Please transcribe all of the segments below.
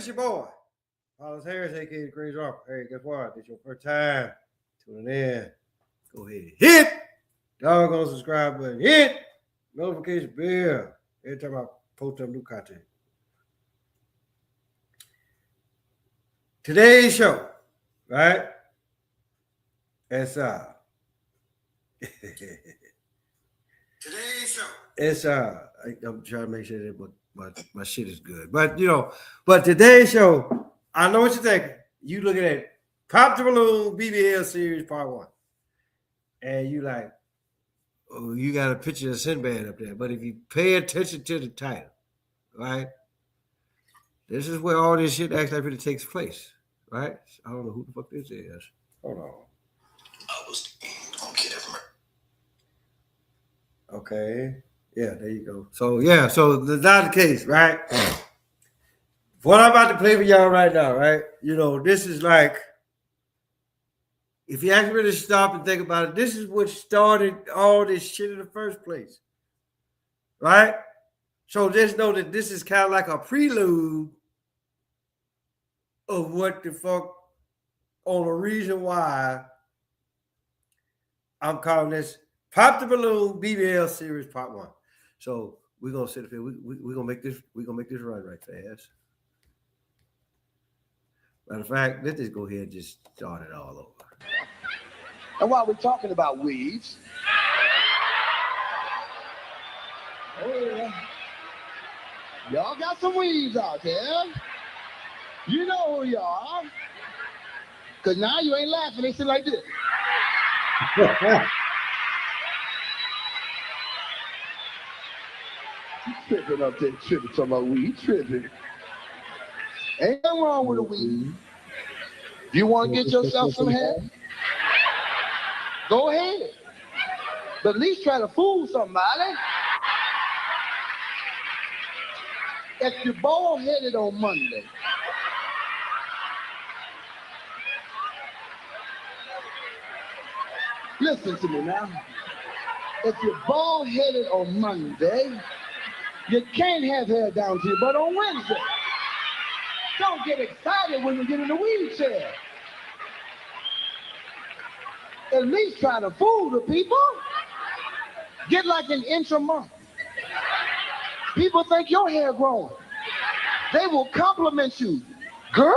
it's your boy, Hollis Harris, aka the Crazy Rock. Hey, guess what? It's your first time tuning in. Go ahead, hit doggone subscribe button, hit notification bell every time I post up new content. Today's show, right? It's today's show. It's I'm trying to make sure that my shit is good. But today's show, I know what you're thinking. You looking at Pop the Balloon BBL series part 1. And you like, oh, you got a picture of Sinbad up there. But if you pay attention to the title, right? This is where all this shit actually really takes place, right? I don't know who the fuck this is. Hold on. Okay. Yeah, there you go. So that's not the case, right? What I'm about to play for y'all right now, right? This is like, if you actually really stop and think about it, this is what started all this shit in the first place, right? So just know that this is kind of like a prelude of what the fuck, on the reason why I'm calling this Pop the Balloon BBL series part 1. So we're gonna sit up here. We're gonna make this run right fast. Matter of fact, let's just go ahead and just start it all over. And while we're talking about weaves, y'all got some weaves out there. You know who you are. Because now you ain't laughing. They sit like this. Tripping up there, tripping, talking about weed, tripping. Ain't nothing wrong with a weed. If you want to get yourself some hair, go ahead. But at least try to fool somebody. If you're bald-headed on Monday, listen to me now. If you're bald-headed on Monday, you can't have hair down to your butt on Wednesday. Don't get excited when you get in the weed chair. At least try to fool the people. Get like an inch a month. People think your hair growing. They will compliment you. Girl,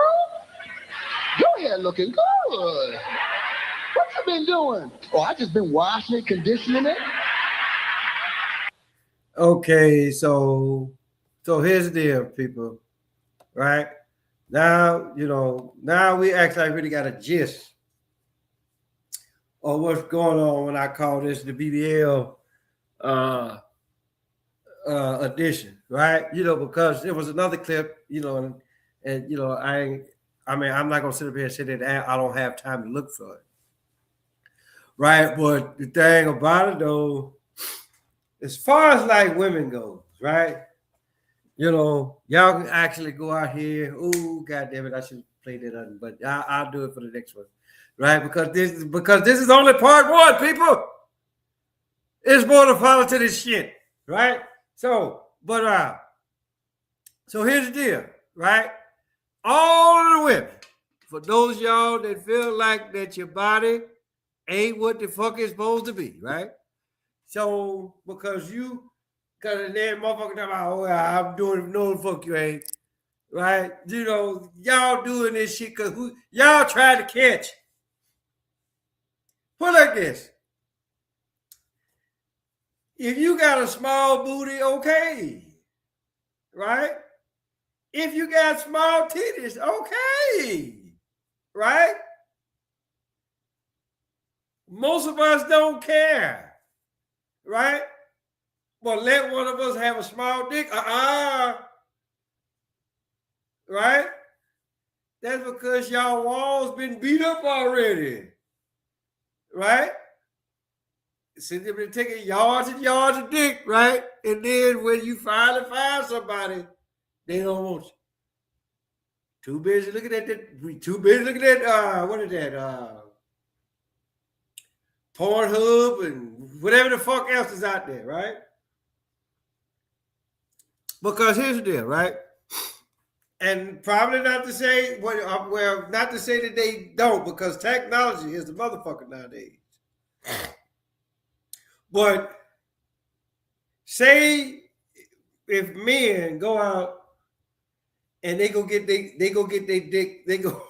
your hair looking good. What you been doing? Oh, I just been washing it, conditioning it. Okay, so here's the deal, people. Right? Now, now we actually really got a gist of what's going on when I call this the BBL edition, right? Because there was another clip, and I'm not gonna sit up here and say that I don't have time to look for it. Right? But the thing about it though, as far as like women goes, right? Y'all can actually go out here. Oh, God damn it, I should play that other, but I'll do it for the next one. Right? Because this is only part 1, people. It's more to follow to this shit. Right? So here's the deal, right? All the women, for those of y'all that feel like that your body ain't what the fuck it's supposed to be, right? So because then motherfucker talking about, oh yeah, I'm doing it, no the fuck you ain't, right? Y'all doing this shit because y'all trying to catch. Put it like this. If you got a small booty, okay, right? If you got small titties, okay, right? Most of us don't care, right? But let one of us have a small dick, right? That's because y'all walls been beat up already, right? Sitting there taking yards and yards of dick, right? And then when you finally find somebody, they don't want you. Too busy looking at that. Too busy looking at what is that? Pornhub and whatever the fuck else is out there, right? Because here's the deal, right? And probably not to say well, not to say that they don't, because technology is the motherfucker nowadays. But say if men go out and they go get their dick, they go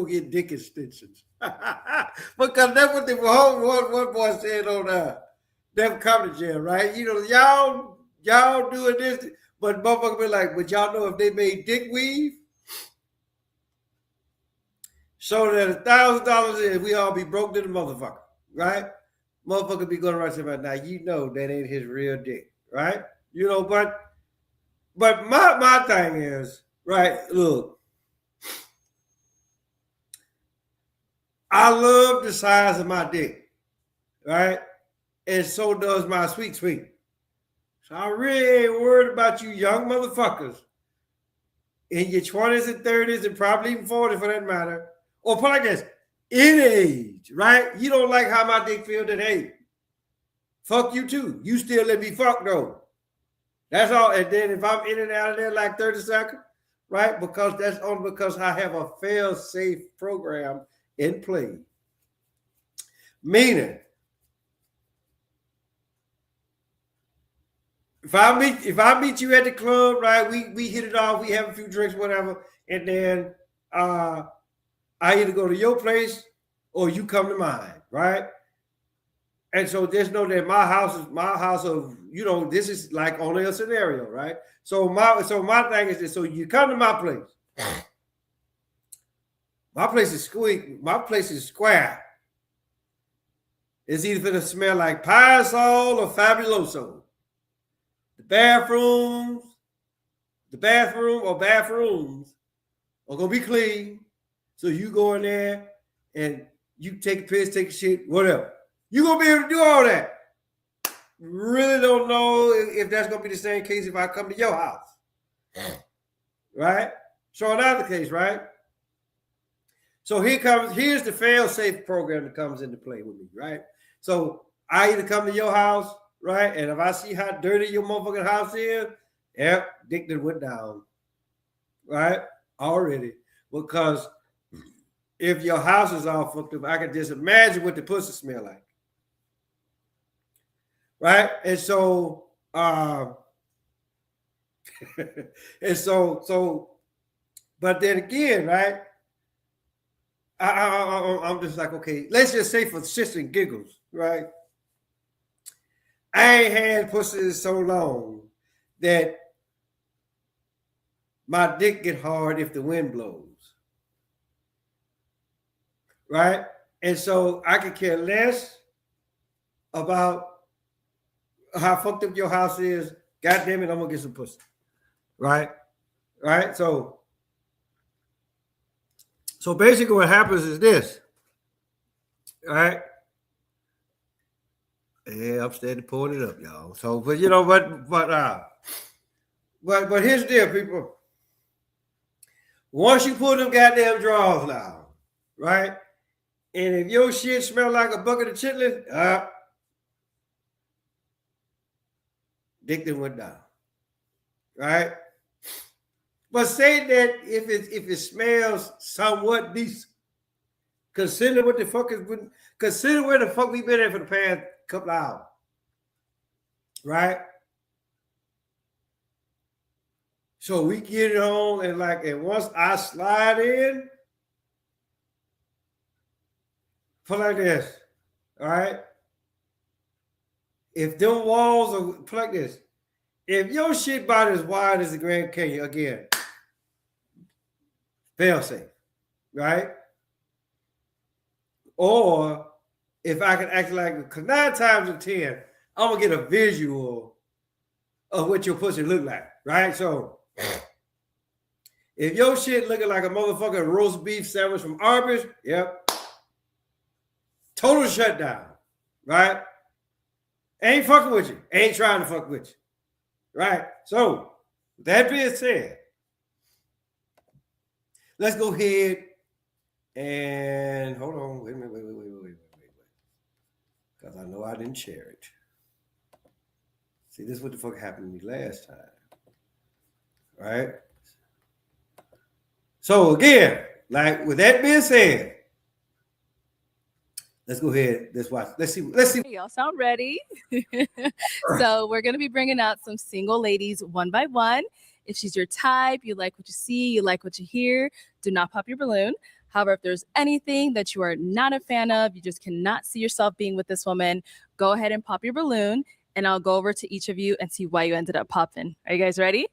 get dick extensions. Because that's what the one boy said on them comedy jam, right? You know, y'all doing this, but motherfucker be like, but y'all know if they made dick weave, so that $1,000 is, we all be broke to the motherfucker, right? Motherfucker be going around saying, now you know that ain't his real dick, right? You know, but my thing is, right, look, I love the size of my dick, right? And so does my sweet sweet. So I really ain't worried about you young motherfuckers in your 20s and 30s and probably even 40s for that matter. Or put like this, in age, right? You don't like how my dick feel, then hey, fuck you too. You still let me fuck though. That's all. And then if I'm in and out of there like 30 seconds, right? Because that's only because I have a fail-safe program in play. Meaning, if I meet you at the club, right? We hit it off, we have a few drinks, whatever, and then I either go to your place or you come to mine, right? And so just know that my house of, you know, this is like only a scenario, right? So my thing is this: so you come to my place. My place is squeak. My place is square. It's either gonna smell like Pine-Sol or Fabuloso. The bathrooms are gonna be clean. So you go in there and you take a piss, take a shit, whatever. You gonna be able to do all that. Really don't know if that's gonna be the same case if I come to your house. Right? So another case, right? So here's the fail-safe program that comes into play with me, right? So I either come to your house, right? And if I see how dirty your motherfucking house is, yep, dick that went down. Right? Already. Because if your house is all fucked up, I can just imagine what the pussy smell like. Right? And so and so but then again, right? I'm just like, okay, let's just say for shits and giggles, right? I ain't had pussy so long that my dick get hard if the wind blows. Right? And so I could care less about how fucked up your house is. God damn it, I'm gonna get some pussy. Right? Right? So basically what happens is this. Right? Yeah, I'm steady pulling it up, y'all. So, but you know, but here's the deal, people. Once you pull them goddamn drawers now, right? And if your shit smell like a bucket of chitlins, dick then went down. Right? But say that if it smells somewhat decent, consider where the fuck we've been at for the past couple of hours. Right? So we get it on and once I slide in, put like this. All right. If them walls are put like this, if your shit about as wide as the Grand Canyon, again, fail safe, right? Or if I can act like, because 9 times out of 10, I'm gonna get a visual of what your pussy look like, right? So if your shit looking like a motherfucking roast beef sandwich from Arby's, yep, total shutdown, right? Ain't fucking with you, ain't trying to fuck with you, right? So that being said, let's go ahead and hold on. Wait. Because I know I didn't share it. See, this is what the fuck happened to me last time. Right? So again, like with that being said, let's go ahead. Let's watch. Let's see. Let's see. Y'all sound ready? So we're gonna be bringing out some single ladies one by one. If she's your type, you like what you see, you like what you hear, do not pop your balloon. However, if there's anything that you are not a fan of, you just cannot see yourself being with this woman, go ahead and pop your balloon, and I'll go over to each of you and see why you ended up popping. Are you guys ready?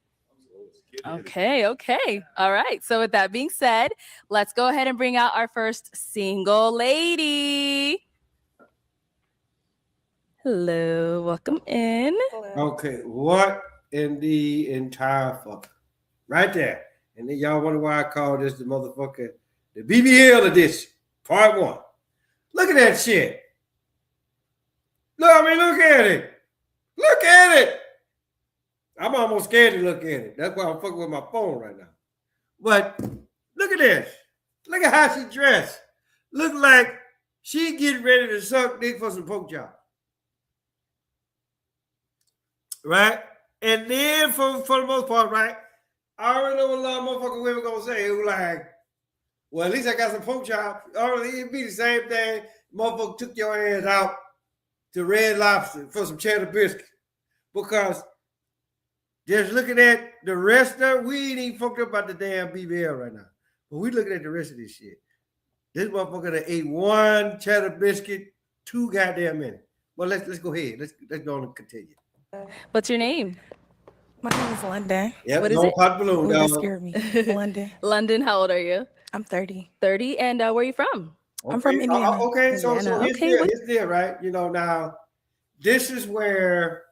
Okay. All right. So with that being said, let's go ahead and bring out our first single lady. Hello, welcome in. Okay, what in the entire fuck? Right there. And then y'all wonder why I call this the motherfucker the BBL edition, part one. Look at that shit. Look at it. Look at it. I'm almost scared to look at it. That's why I'm fucking with my phone right now. But look at this. Look at how she dressed. Look like she getting ready to suck dick for some pork chop. Right? And then for the most part, right? I already know what a lot of motherfucking women gonna say. It was like, well, at least I got some pork chop. It'd be the same thing. Motherfucker took your ass out to Red Lobster for some cheddar biscuit. Because just looking at the rest of we ain't even fucked up about the damn BBL right now. But we looking at the rest of this shit. This motherfucker that ate one cheddar biscuit 2 goddamn minutes. Well, let's go ahead. Let's go and continue. What's your name? My name is London. Yep, What is no it? pot balloon, Ooh, that dog. scared me. London. London, how old are you? I'm 30. 30. And where are you from? I'm from Indiana. Okay, so Indiana. here's Okay, here's there, right? You know, now this is where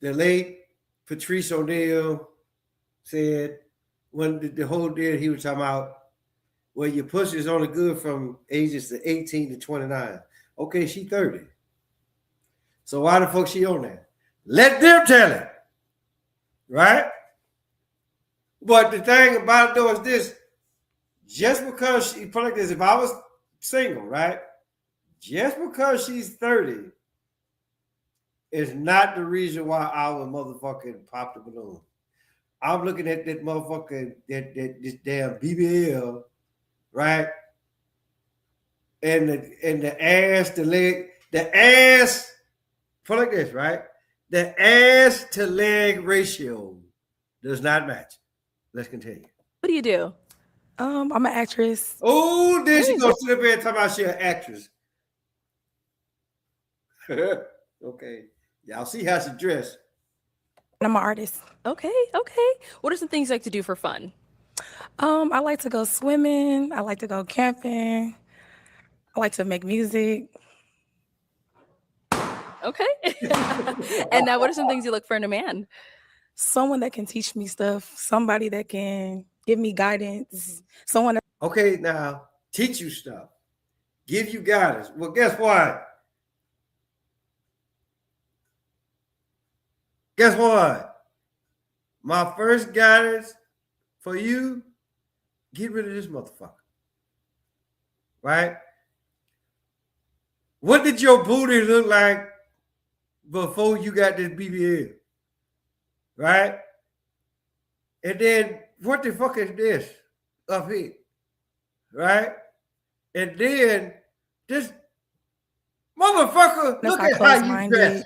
the late Patrice O'Neal said when the whole deal he was talking about, well, your pussy is only good from ages to 18 to 29. Okay, she 30. So why the fuck she on that? Let them tell it. Right? But the thing about it though is this, just because she put like this, if I was single, right? Just because she's 30 is not the reason why I would motherfucking pop the balloon. I'm looking at that motherfucker, this damn BBL, right? And the ass, the leg, the ass, put like this, right? The ass to leg ratio does not match. Let's continue. What do you do? I'm an actress. Oh, then she gonna sit up here and talk about she an actress. Okay. Y'all see how she dressed. I'm an artist. Okay. What are some things you like to do for fun? I like to go swimming. I like to go camping. I like to make music. Okay. And now what are some things you look for in a man? Someone that can teach me stuff. Somebody that can give me guidance. Someone that Okay, now teach you stuff, give you guidance. Well, guess what? Guess what? My first guidance for you, get rid of this motherfucker. Right? What did your booty look like before you got this BBL? Right? And then what the fuck is this up here? Right? And then this motherfucker, that's look not at how you close-minded. dress.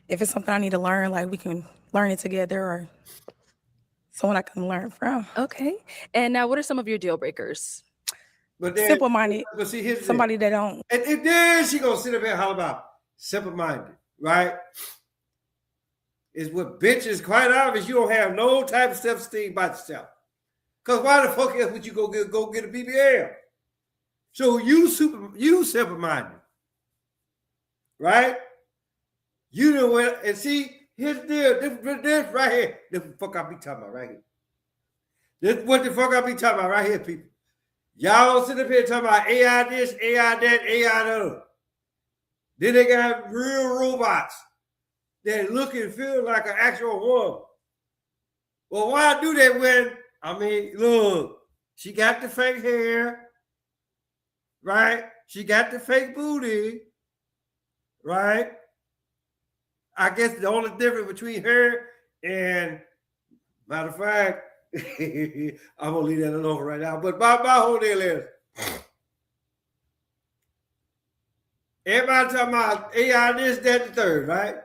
If it's something I need to learn, like we can learn it together, or someone I can learn from. Okay. And now what are some of your deal breakers? But then, Simple-minded. but see, here's the Somebody that don't. thing. And then she gonna sit up here and holler about simple-minded, right? Is what bitches quite obvious you don't have no type of self-esteem about yourself. Cause why the fuck else would you go get a BBL? So you simple-minded, right? You know what? And see, here's the deal. This right here. This fuck I be talking about right here. This what the fuck I be talking about right here, people. Y'all sit up here talking about AI this, AI that, AI the other. Then they got real robots that look and feel like an actual woman. Well, why do that when, I mean, look, she got the fake hair, right? She got the fake booty, right? I guess the only difference between her and, matter of fact, I'm gonna leave that alone right now. But my whole deal is everybody talking about AI this, that, and the third, right?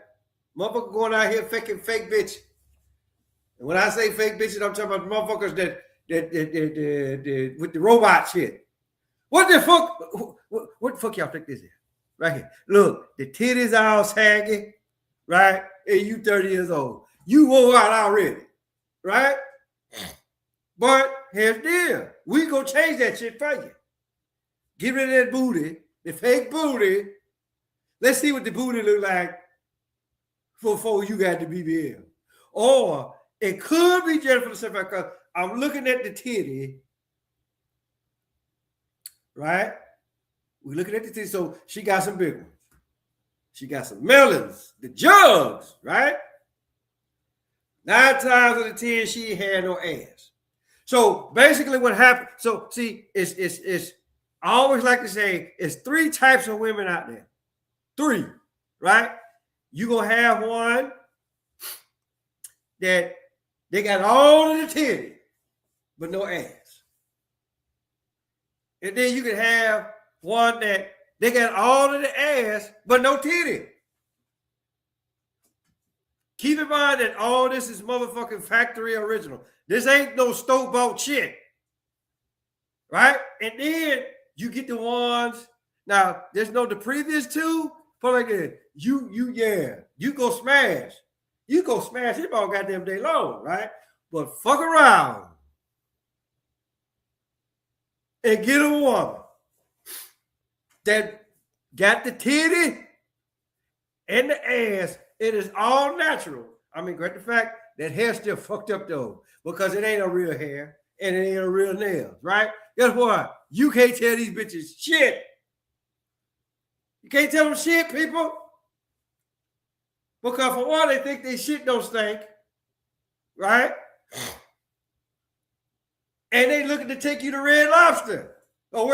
Motherfucker going out here faking fake bitch. And when I say fake bitches, I'm talking about motherfuckers that with the robot shit. What the fuck? What the fuck y'all think this is? Right here. Look, the titties all sagging, right? And you 30 years old. You wore out already, right? But here's the deal. We gonna change that shit for you. Get rid of that booty, the fake booty. Let's see what the booty look like before you got the BBL. Or it could be Jennifer Lopez because I'm looking at the titty, right? We're looking at the titty, so she got some big ones. She got some melons, the jugs, right? 9 times out of 10, she ain't had no ass. So basically, what happened? So see, it's I always like to say it's 3 types of women out there. 3, right? You gonna have one that they got all of the titty, but no ass. And then you can have one that they got all of the ass, but no titty. Keep in mind that all this is motherfucking factory original. This ain't no store-bought shit. Right? And then you get the ones. Now, there's no the previous 2. But like that, you go smash. You go smash it all goddamn day long, right? But fuck around and get a woman that got the titty and the ass. It is all natural. I mean, great the fact that hair still fucked up though, because it ain't a real hair and it ain't a real nails, right? Guess what? You can't tell these bitches shit. You can't tell them shit, people. Because for one, they think they shit don't stink, right? And they looking to take you to Red Lobster or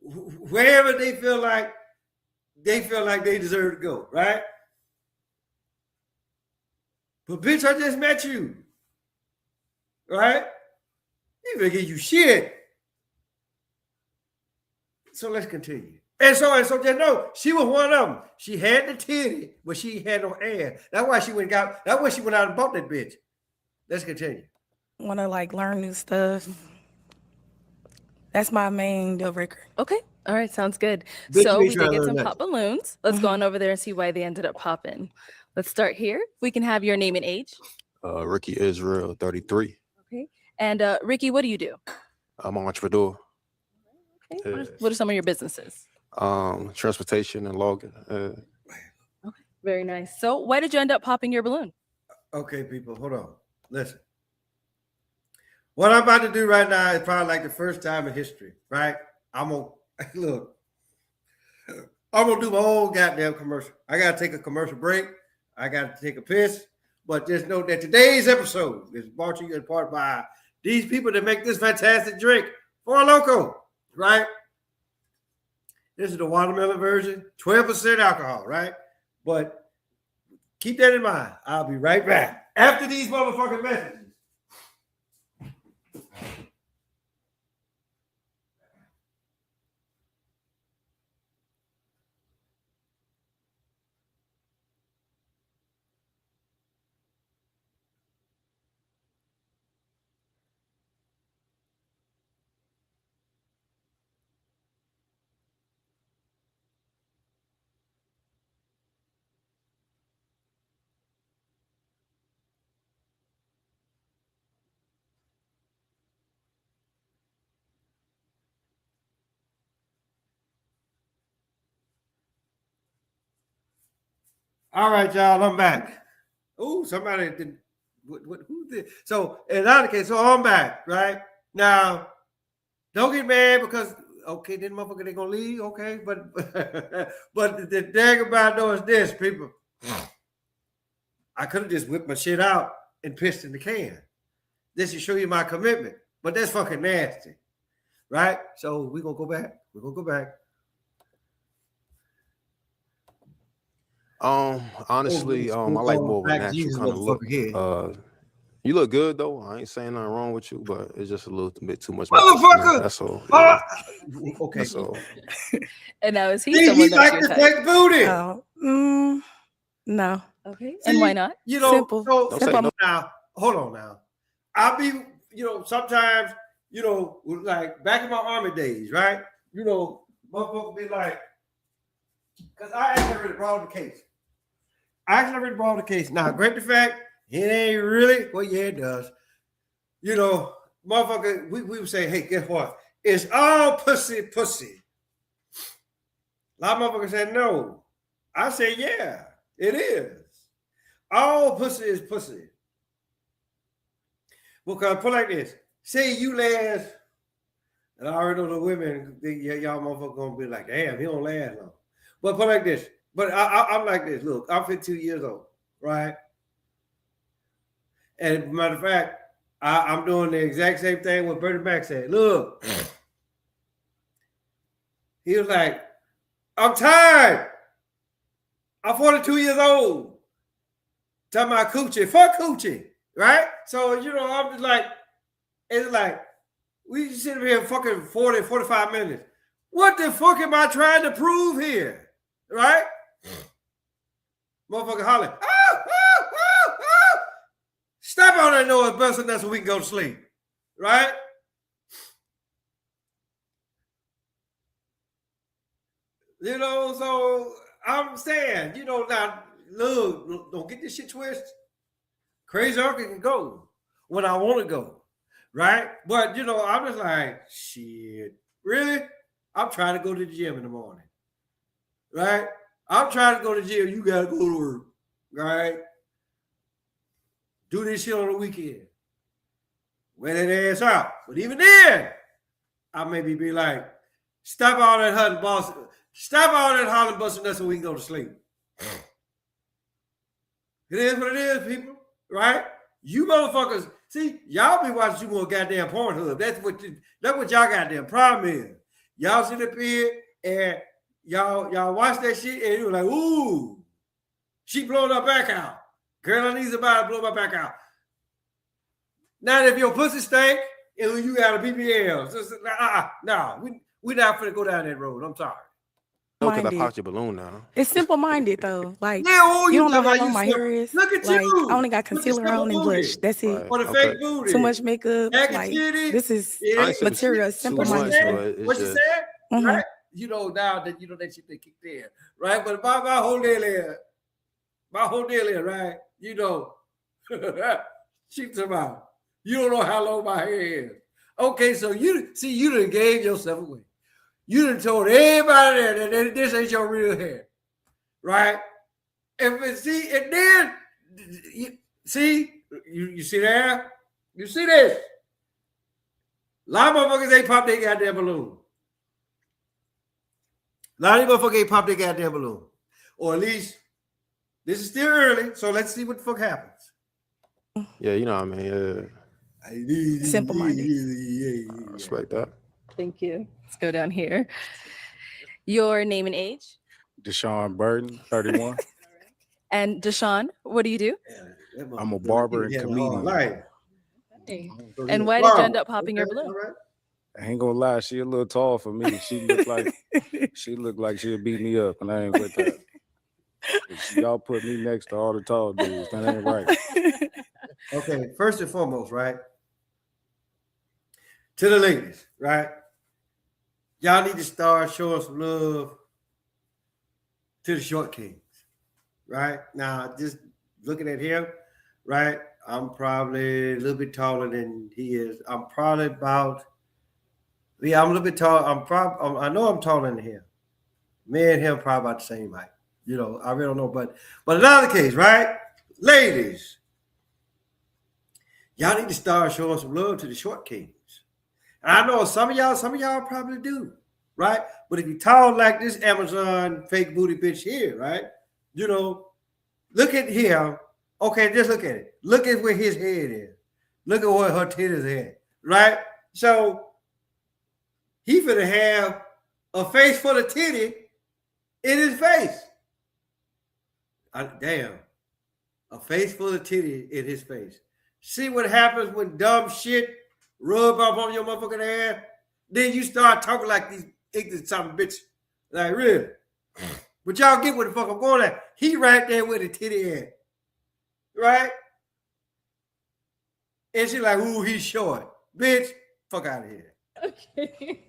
wherever they feel like they deserve to go, right? But bitch, I just met you, right? They gonna give you shit. So let's continue. And so just know she was one of them. She had the titty, but she had no ass. That's why she went out and bought that bitch. Let's continue. Want to like learn new stuff. That's my main deal breaker. Okay. All right. Sounds good. Bitch, So you we try did to get learn some that. pop balloons. Let's go on over there and see why they ended up popping. Let's start here. We can have your name and age. Ricky Israel, 33. Okay. And Ricky, what do you do? I'm an entrepreneur. Okay. What are some of your businesses? Transportation and logging. Okay. Very nice. So why did you end up popping your balloon? Okay, people, hold on. Listen. What I'm about to do right now is probably like the first time in history, right? I'm gonna do my whole goddamn commercial. I gotta take a commercial break. I gotta take a piss. But just know that today's episode is brought to you in part by these people that make this fantastic drink for a local, right? This is the watermelon version, 12% alcohol, right? But keep that in mind. I'll be right back after these motherfucking messages. All right, y'all, I'm back. Oh, somebody did. Who did? So in that case, so I'm back, right? Now, don't get mad because okay, then motherfucker they gonna leave, okay? But but the thing about though is this, people. I could have just whipped my shit out and pissed in the can. This to show you my commitment, but that's fucking nasty, right? So we're gonna go back. We're gonna go back. Honestly, I like more of a natural kind of look. You look good though. I ain't saying nothing wrong with you, but it's just a little bit too much. makeup for me. Motherfucker. That's all. Yeah, Okay. that's all. And now is he See, someone he that's like your to type? take booty. Oh, no. Okay. See, And why not? You know, Simple. so Don't say Simple. no. now, hold on now. I'll be, sometimes, like back in my army days, right? Motherfucker be like, because I actually really brought the case. Now, great the fact, it ain't really, well, yeah, it does. Motherfucker, we would say, hey, guess what? It's all pussy. A lot of motherfuckers said no. I say, yeah, it is. All pussy is pussy. Because put like this. Say you last, and I already know the women, y'all motherfuckers gonna be like, damn, he don't last long. But put like this. But I'm like this. Look, I'm 52 years old, right? And matter of fact, I'm doing the exact same thing what Bernie Mac said. Look, he was like, I'm tired. I'm 42 years old. Talking about coochie. Fuck coochie. Right? So, I'm just like, it's like, we sit here fucking 40, 45 minutes. What the fuck am I trying to prove here? Right? Motherfucker hollering. Stop on that noise, busting that so we can go to sleep. Right? So I'm saying, now, look, don't get this shit twisted. Crazy uncle can go when I want to go, right? But, I'm just like, shit, really? I'm trying to go to the gym in the morning, right? I'm trying to go to the gym. You got to go to work, right? Do this shit on the weekend. Wear that ass out. But even then, I maybe be like, stop all that hunting, boss. Stop all that hollering, busting us so we can go to sleep. It is what it is, people, right? You motherfuckers, see, y'all be watching too more goddamn Pornhub. That's what y'all goddamn problem is. Y'all sit up here and y'all watch that shit and you're like, ooh, she blowing her back out. Girl, I need somebody to blow my back out. Now, if your pussy stink and you got a BBL, no, we not finna go down that road. I'm sorry. No, because I Minded. popped your balloon now. It's simple-minded though. Like Yeah, you don't know how talking long about my you hair is. Look at Like you. I only got Look at concealer simple on and booty. blush. That's it. Right. Or the Okay. fake booty. Too much makeup. Naked Like titty. this is Yeah. I ain't saying material. too Simple-minded. much, but it's What you just said? Mhm. Right? Now that that shit they kicked in. Right? But my whole deal is, right? She talking about, you don't know how long my hair is. Okay, so you done gave yourself away. You done told everybody there that this ain't your real hair. Right? And then you see there? You see this? A lot of motherfuckers ain't pop their goddamn balloon. A lot of motherfuckers ain't pop their goddamn balloon. Or at least this is still early, so let's see what the fuck happens. yeah, you know what I mean. Yeah, Simple-minded. I respect that. Thank you. Let's go down here. Your name and age. Deshaun Burton, 31. And Deshaun, what do you do? I'm a barber and comedian. And why did you end up popping your balloon? I ain't gonna lie, she a little tall for me. She looked like she'll beat me up, and I ain't with that. Y'all put me next to all the tall dudes. That ain't right. Okay, first and foremost, right? To the ladies, right? Y'all need to start showing some love to the short kings, right? Now, just looking at him, right? I'm probably a little bit taller than he is. I'm probably about, I'm a little bit tall. I know I'm taller than him. Me and him probably about the same height. I really don't know, but another case, right? Ladies, y'all need to start showing some love to the short kings. And I know some of y'all probably do, right? But if you tall like this Amazon fake booty bitch here, right? Look at him. Okay, just look at it. Look at where his head is. Look at where her titties is, right? So he finna have a face full of titty in his face. Damn. A face full of titty in his face. see what happens when dumb shit rub up on your motherfucking ass. Then you start talking like these ignorant son of bitches. Like, really? But y'all get where the fuck I'm going at. He right there with a titty ass. Right? And she like, ooh, he's short. Bitch, fuck out of here. Okay.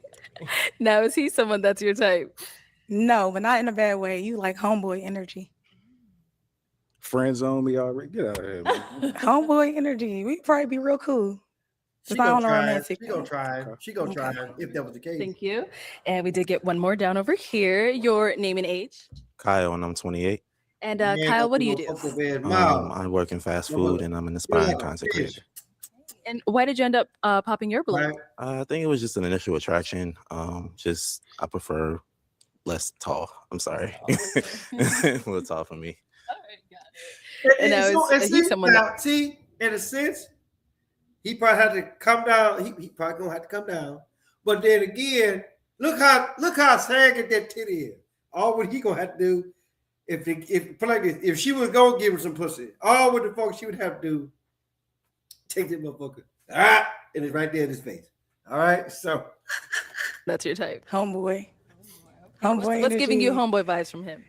Now, is he someone that's your type? No, but not in a bad way. You like homeboy energy. Friend zone me already. Get out of here, man. Homeboy energy. We probably be real cool. She It's not gonna on a try. romantic. She gonna try. She gonna try Okay. if that was the case. Thank you. And we did get one more down over here. Your name and age. Kyle, and I'm 28. And Man, Kyle, what do you gonna do? fuck the man's mouth. I work in fast No, food, but- and I'm an aspiring Yeah, content bitch. creator. And why did you end up popping your balloon? Right? I think it was just an initial attraction. Just I prefer less tall. I'm sorry, a little tall for me. All right, got it. And now is he someone that- see, in a sense, he probably had to come down. He probably gonna have to come down. But then again, look how sagging that titty is. All what he gonna have to do if put like this, if she was gonna give him some pussy, all what the fuck she would have to do, take that motherfucker, and it's right there in his face. All right, so That's your type. Homeboy. What's giving you energy. homeboy vibes from him?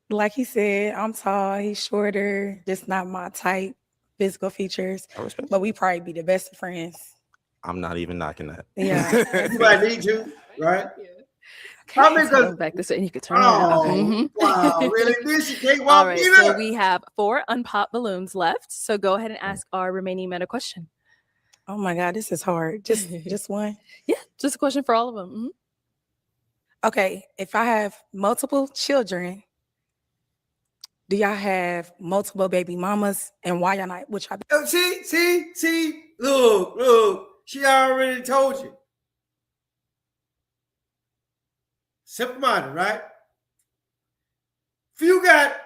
Like he said, I'm tall, he's shorter, just not my type, physical features. I respect. But we probably be the best of friends. I'm not even knocking that. Yeah. you might need to, right? Okay, I mean, so cause- back this way, and you could turn around. Oh, Mhm. wow, really? This you can't walk All right, either. so we have 4 unpopped balloons left. So go ahead and ask our remaining men a question. Oh my God, this is hard. Just one. Yeah, just a question for all of them. Mhm. Okay, if I have multiple children, do y'all have multiple baby mamas, and why y'all not? Which I Oh, see, look, she already told you. Simple minded, right? If you got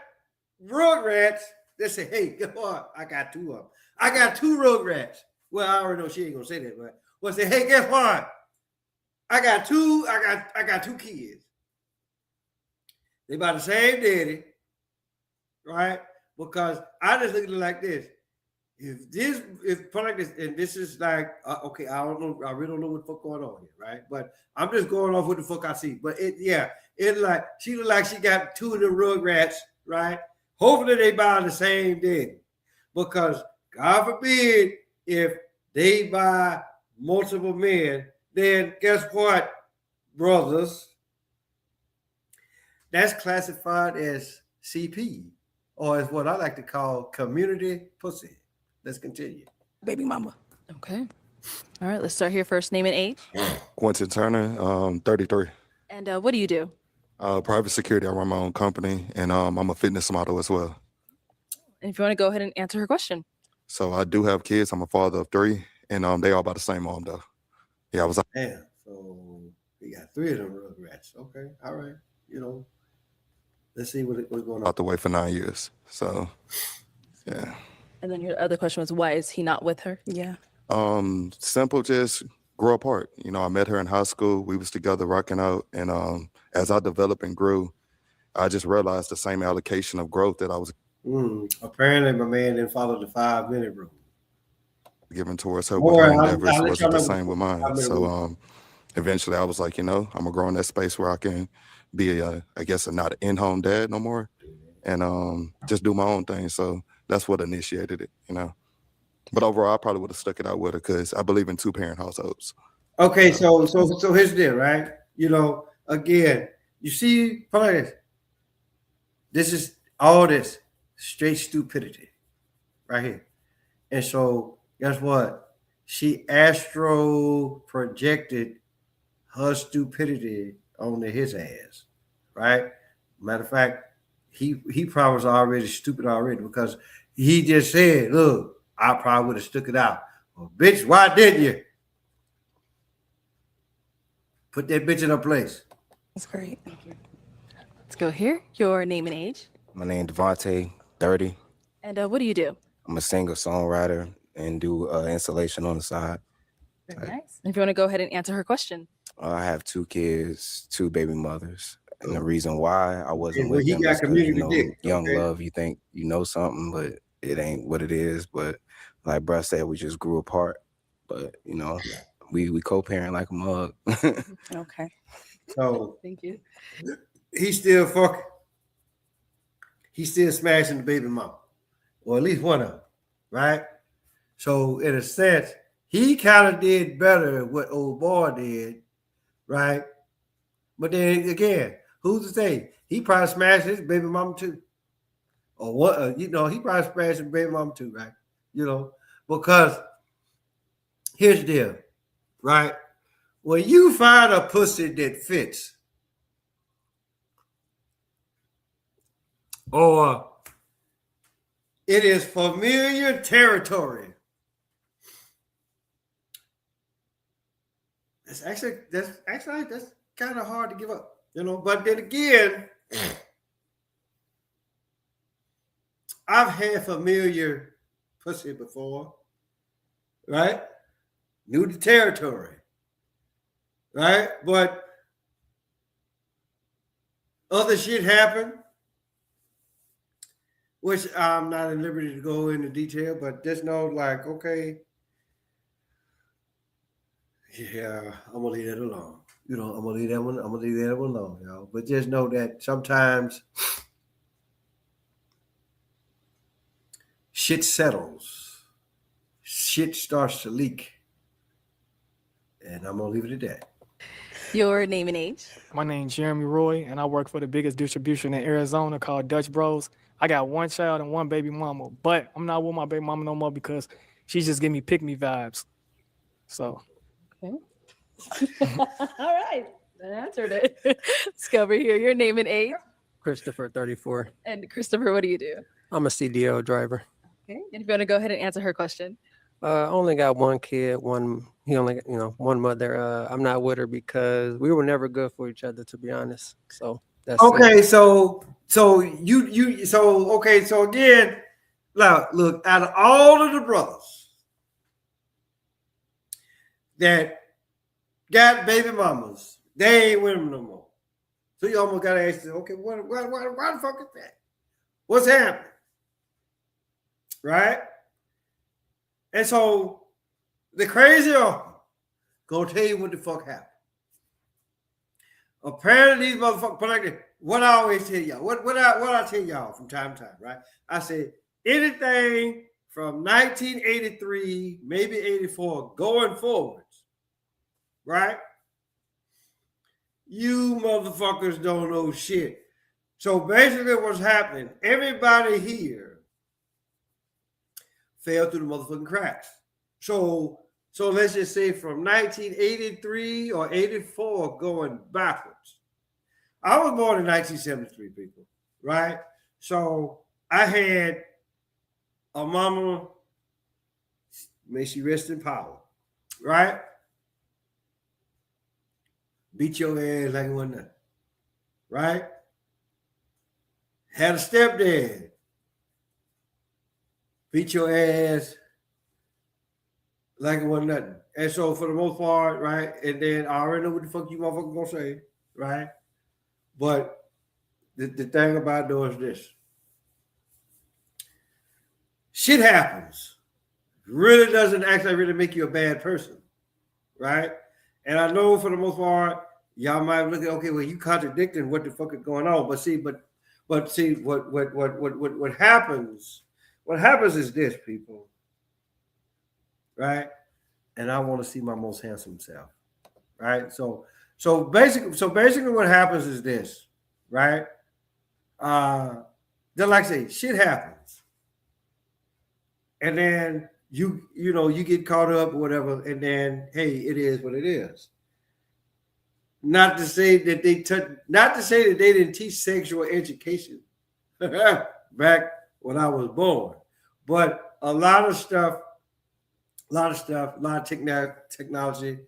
rugrats, they say, hey, guess what? I got 2 of them. I got 2 rugrats. Well, I already know she ain't gonna say that, but we'll say, hey, guess what? I got 2 kids. They by the same daddy, right? Because I just look at it like this. If like this, and this is like, okay, I don't know, I really don't know what the fuck going on here, right? But I'm just going off what the fuck I see. But it like, she look like she got 2 of the rugrats, right? Hopefully they buy the same daddy. Because God forbid if they buy multiple men, then guess what, brothers? That's classified as CP, or as what I like to call community pussy. Let's continue. baby mama. Okay. All right, let's start here first. Name and age. Quentin Turner, 33. And what do you do? Private security. I run my own company, and I'm a fitness model as well. And if you want to go ahead and answer her question. So I do have kids. I'm a father of 3, and they all by the same mom though. Yeah, I was Damn. So we got 3 of them rugrats. Okay. All right. You know, let's see what's going on. out the way for 9 years. So yeah. And then your other question was, why is he not with her? Yeah. Simple, just grow apart. You know, I met her in high school. We was together rocking out, and as I developed and grew, I just realized the same allocation of growth that I was Apparently, my man didn't follow the 5-minute rule. given towards her Boy, with her I'll endeavors let wasn't y'all the know same with mine. 5-minute So rule. eventually I was like, I'm gonna grow in that space where I can be I guess not an in-home dad no more, and just do my own thing. So that's what initiated it, But overall, I probably would have stuck it out with her because I believe in 2-parent households. Okay, so here's the deal, right? Again, you see, this is all this straight stupidity right here. And so guess what? She astro projected her stupidity onto his ass, right? Matter of fact, he probably was already stupid already because he just said, look, I probably would have stuck it out. Well, bitch, why didn't you? Put that bitch in her place. That's great. Let's go here. Your name and age. My name Devontae, 30. And what do you do? I'm a singer, songwriter, and do installation on the side. Very nice. And if you want to go ahead and answer her question. I have 2 kids, 2 baby mothers. And the reason why I wasn't Well, with he them got is 'cause, community dick, young okay. love, you think you know something, but it ain't what it is. But like bruh said, we just grew apart. But you know, we co-parent like a mug. Okay. So Thank you. he's still fucking. He's still smashing the baby mama, or at least one of them, right? So in a sense, he kind of did better than what old boy did, right? But then again, who's to say he probably smashed his baby mama too, or what? He probably smashed his baby mama too, right? Because here's the deal, right? When you find a pussy that fits, or it is familiar territory, that's kind of hard to give up, But then again, I've had familiar pussy before, right? Knew the territory, right? But other shit happened, which I'm not at liberty to go into detail, but just know, like, okay, yeah, I'm gonna leave that alone. I'm gonna leave that one. I'm gonna leave that one alone, y'all. But just know that sometimes shit settles, shit starts to leak, and I'm gonna leave it at that. Your name and age. My name's Jeremy Roy, and I work for the biggest distribution in Arizona called Dutch Bros. I got one child and one baby mama, but I'm not with my baby mama no more because she just give me pick-me vibes. So. Okay. All right. That answered it. Let's go over here. Your name and age. Christopher, 34. And Christopher, what do you do? I'm a CDO driver. Okay. And if you want to go ahead and answer her question. Only got one kid, one mother. I'm not with her because we were never good for each other, to be honest. So that's okay. it. So again, look, out of all of the brothers that got baby mamas, they ain't with them no more. So you almost gotta ask, okay, why the fuck is that? What's happening? Right? And so the crazy uncle gonna tell you what the fuck happened. Apparently these motherfuckers, but like what I always tell y'all, what I tell y'all from time to time, right? I said anything from 1983, maybe 84, going forwards, right? You motherfuckers don't know shit. So basically what's happening, everybody here fell through the motherfucking cracks. So let's just say from 1983 or 84 going backwards. I was born in 1973, people, right? So I had a mama, may she rest in power, right? Beat your ass like it wasn't nothing, right? Had a stepdad, beat your ass like it wasn't nothing. And so for the most part, right? And then I already know what the fuck you motherfuckers gonna say, right? But the thing about it though is this. Shit happens. Really doesn't actually really make you a bad person, right? And I know for the most part, y'all might look at, okay, well, you contradicting what the fuck is going on. But see, what happens is this, people. Right? And I want to see my most handsome self. Right? So basically what happens is this, right? Then like I say, shit happens. And then you get caught up or whatever, and then hey, it is what it is. Not to say that they didn't teach sexual education back when I was born, but a lot of technology,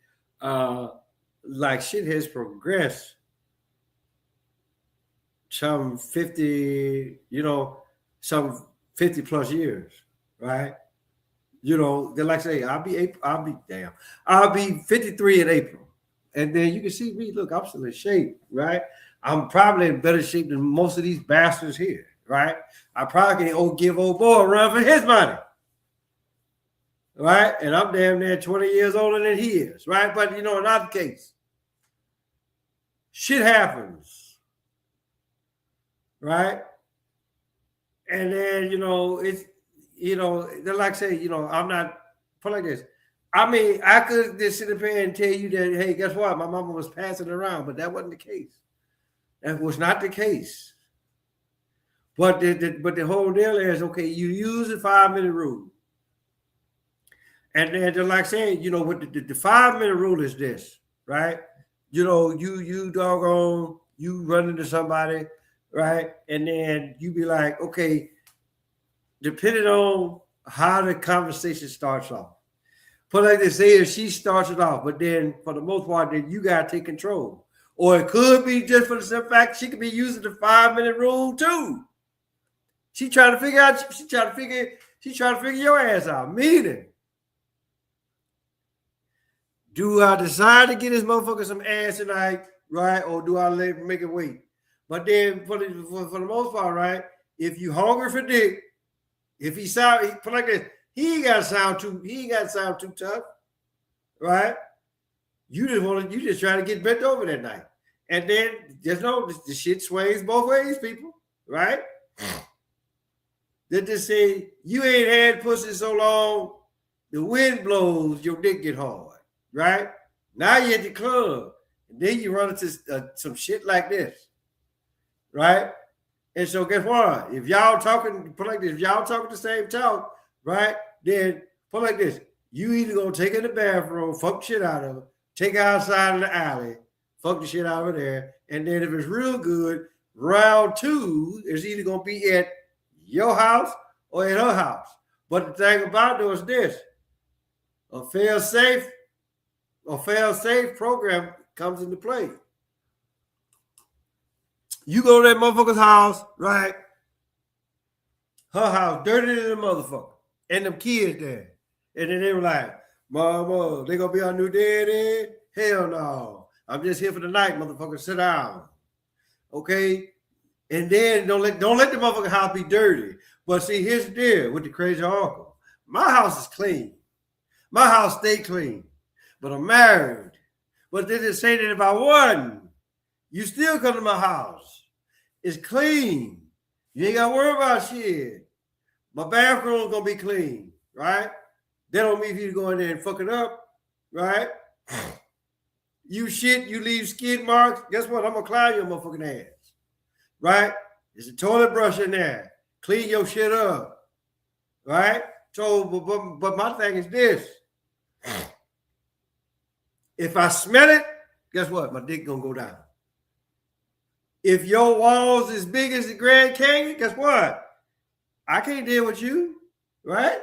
like shit has progressed some 50 plus years, right? They like say, I'll be 53 in April. And then you can see me, look, I'm still in shape, right? I'm probably in better shape than most of these bastards here, right? I probably can give old boy a run for his money, right? And I'm damn near 20 years older than he is, right? But in other case, shit happens, right? And then it's they're like say I'm not put like this. I mean, I could just sit up here and tell you that, hey, guess what? My mama was passing around, but that wasn't the case. That was not the case. But the whole deal is, okay, you use the 5-minute rule. And then they're like saying, what the 5-minute rule is this, right? You doggone, you run into somebody, right? And then you be like, okay, depending on how the conversation starts off. Put like they say, if she starts it off, but then for the most part, then you gotta take control. Or it could be just for the simple fact she could be using the 5-minute rule too. She trying to figure your ass out. Meaning, do I decide to get this motherfucker some ass tonight, right? Or do I make it wait? But then for the most part, right? If you hungry for dick, if he put like this, he ain't got to sound too tough, right? You just try to get bent over that night. And then just know the shit swings both ways, people, right? They just say, you ain't had pussy so long, the wind blows, your dick get hard, right? Now you're at the club, and then you run into some shit like this, right? And so guess what? If y'all talking, put like this, if y'all talking the same talk, right? Then put like this, you either gonna take in the bathroom, fuck shit out of her, take her outside in the alley, fuck the shit out of there, and then if it's real good, round 2 is either gonna be at your house or at her house. But the thing about it is this: a fail-safe program comes into play. You go to that motherfucker's house, right? Her house dirty than a motherfucker, and them kids there, and then they were like, "Mama, they gonna be our new daddy? Hell no! I'm just here for the night, motherfucker. Sit down, okay?" And then don't let the motherfucking house be dirty. But see, here's the deal with the crazy uncle. My house is clean. My house stay clean. But I'm married. But they just say that if I wasn't, you still come to my house. It's clean. You ain't gotta worry about shit. My bathroom's gonna be clean, right? That don't mean you go in there and fuck it up, right? You shit, you leave skid marks. Guess what? I'm gonna clown your motherfucking ass. Right? There's a toilet brush in there. Clean your shit up. Right? So, but my thing is this. If I smell it, guess what? My dick gonna go down. If your walls as big as the Grand Canyon, guess what? I can't deal with you. Right?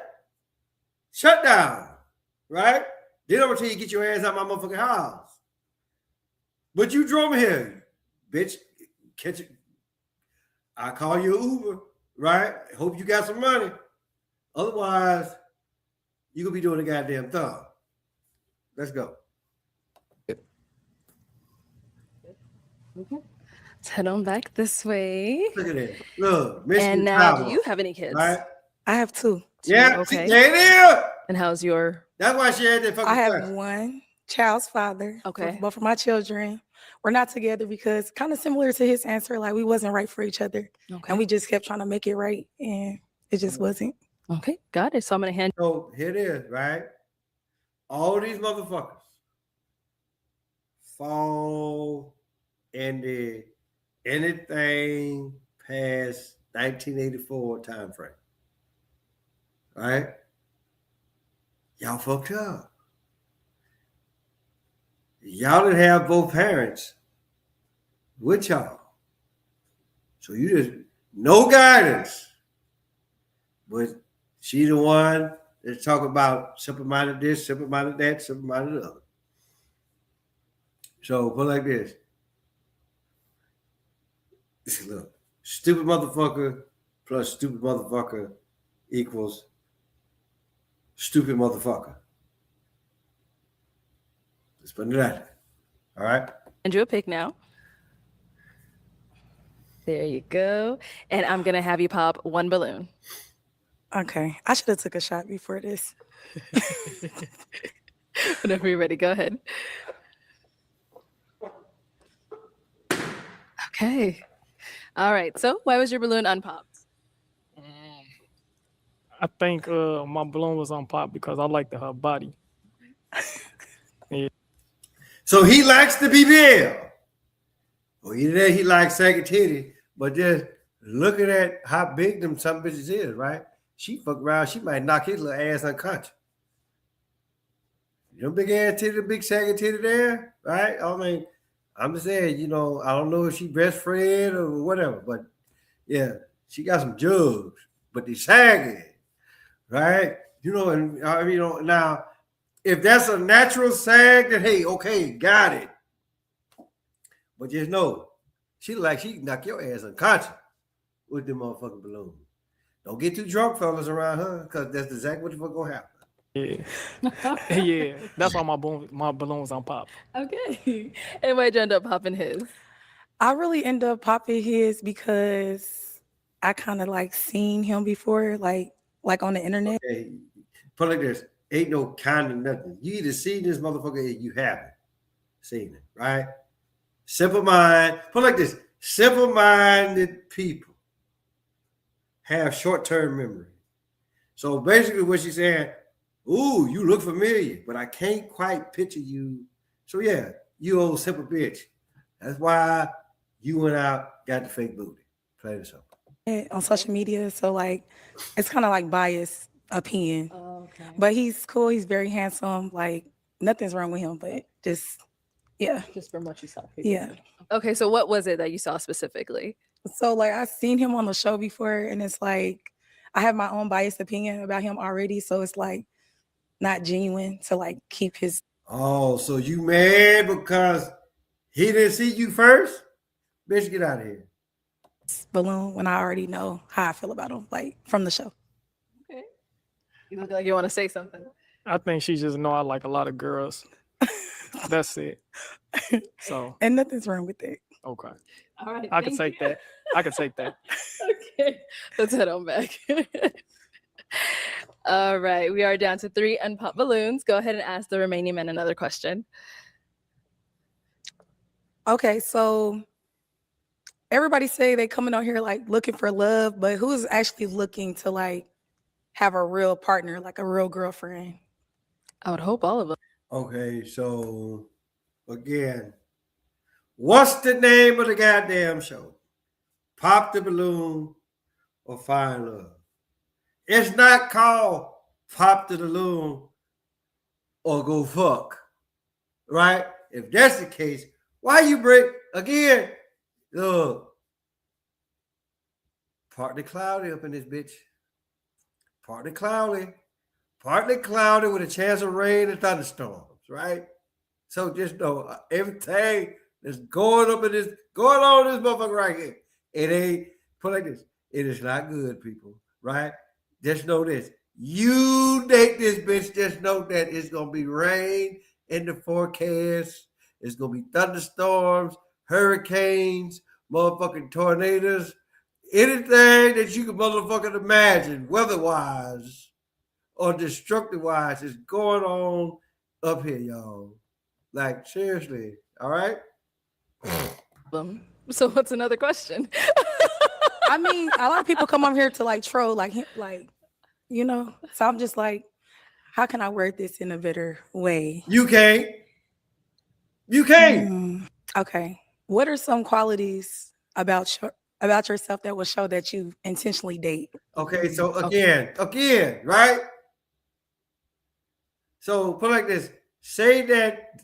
Shut down. Right? Then I'm gonna tell you get your ass out my motherfucking house. But you drove me here, bitch. Catch it. I call you an Uber, right? Hope you got some money. Otherwise, you gonna be doing a goddamn thumb. Let's go. Let's head on back this way. Look at that. Look, Michigan And now, Power, do you have any kids? right? I have 2. Yeah, Okay. there it is. And how's your? That's why she had that fucking I have question. one child's father. Okay. Both of my children. We're not together because kind of similar to his answer, like we wasn't right for each other. Okay. And we just kept trying to make it right. And it just wasn't. Okay, got it. So I'm gonna hand. So here it is, right? All these motherfuckers fall into anything past 1984 time frame. Right? Y'all fucked up. Y'all didn't have both parents with y'all. So you just no guidance. But she the one that's talking about simple-minded this, simple-minded that, simple-minded the other. So put it like this. Look, stupid motherfucker plus stupid motherfucker equals stupid motherfucker. Let's put it that. All right. And you a pick now. There you go. And I'm gonna have you pop one balloon. Okay. I should have took a shot before this. Whenever you're ready, go ahead. Okay. All right. So why was your balloon unpopped? I think my balloon was on pop because I liked her body. So he likes the BBL. Well, either that he likes saggy titty, but just looking at how big them some bitches is, right? She fuck around, she might knock his little ass unconscious. You know, big ass titty, big saggy titty there, right? I mean, I'm just saying, you know, I don't know if she breastfed or whatever, but yeah, she got some jugs, but they saggy, right? You know, and you know, now if that's a natural sag, then hey, okay, got it. But just know, she can knock your ass unconscious with them motherfucking balloons. Don't get too drunk, fellas, around her, because that's exactly what the fuck gonna happen. Yeah. Yeah. That's why my balloon was on pop. Okay. And why'd you end up popping his? I really end up popping his because I kind of like seen him before, like on the internet. Hey, put it like this: ain't no kind of nothing. You either seen this motherfucker or you haven't seen it, right? Simple mind. Put it like this: simple-minded people have short-term memory. So basically, what she's saying, ooh, you look familiar, but I can't quite picture you. So yeah, you old simple bitch. That's why you went out, got the fake booty. Plain and simple. On social media, so like it's kind of like biased opinion. Okay. But he's cool. He's very handsome. Like nothing's wrong with him, but just yeah. Just from what you saw. Yeah. Okay, so what was it that you saw specifically? So like I've seen him on the show before, and it's like I have my own biased opinion about him already. So it's like not genuine to like keep his. Oh, so you mad because he didn't see you first? Bitch, get out of here. Balloon when I already know how I feel about him, like from the show. Okay. You look like you want to say something. I think she just know I like a lot of girls. That's it. So And nothing's wrong with that. okay. All right. I can take that. I can take that. Okay. Let's head on back. All right. We are down to 3 unpopped balloons. Go ahead and ask the remaining men another question. Okay, so everybody say they coming out here like looking for love, but who's actually looking to like have a real partner, like a real girlfriend? I would hope all of them. Okay, so again, what's the name of the goddamn show? Pop the Balloon or Find Love? It's not called Pop the Balloon or Go Fuck, right? If that's the case, why you break again? Look, partly cloudy up in this bitch. Partly cloudy with a chance of rain and thunderstorms, right? So just know everything that's going on in this motherfucker right here. It ain't put like this. It is not good, people, right? Just know this. You date this bitch, just know that it's gonna be rain in the forecast. It's gonna be thunderstorms, hurricanes, motherfucking tornadoes, anything that you can motherfucking imagine, weather-wise or destructive-wise, is going on up here, y'all. Like, seriously, all right? So what's another question? I mean, a lot of people come on here to like troll, like him, like, you know. So I'm just like, how can I word this in a better way? You can't. Okay. What are some qualities about yourself that will show that you intentionally date? Okay, so again, right? So put it like this. Say that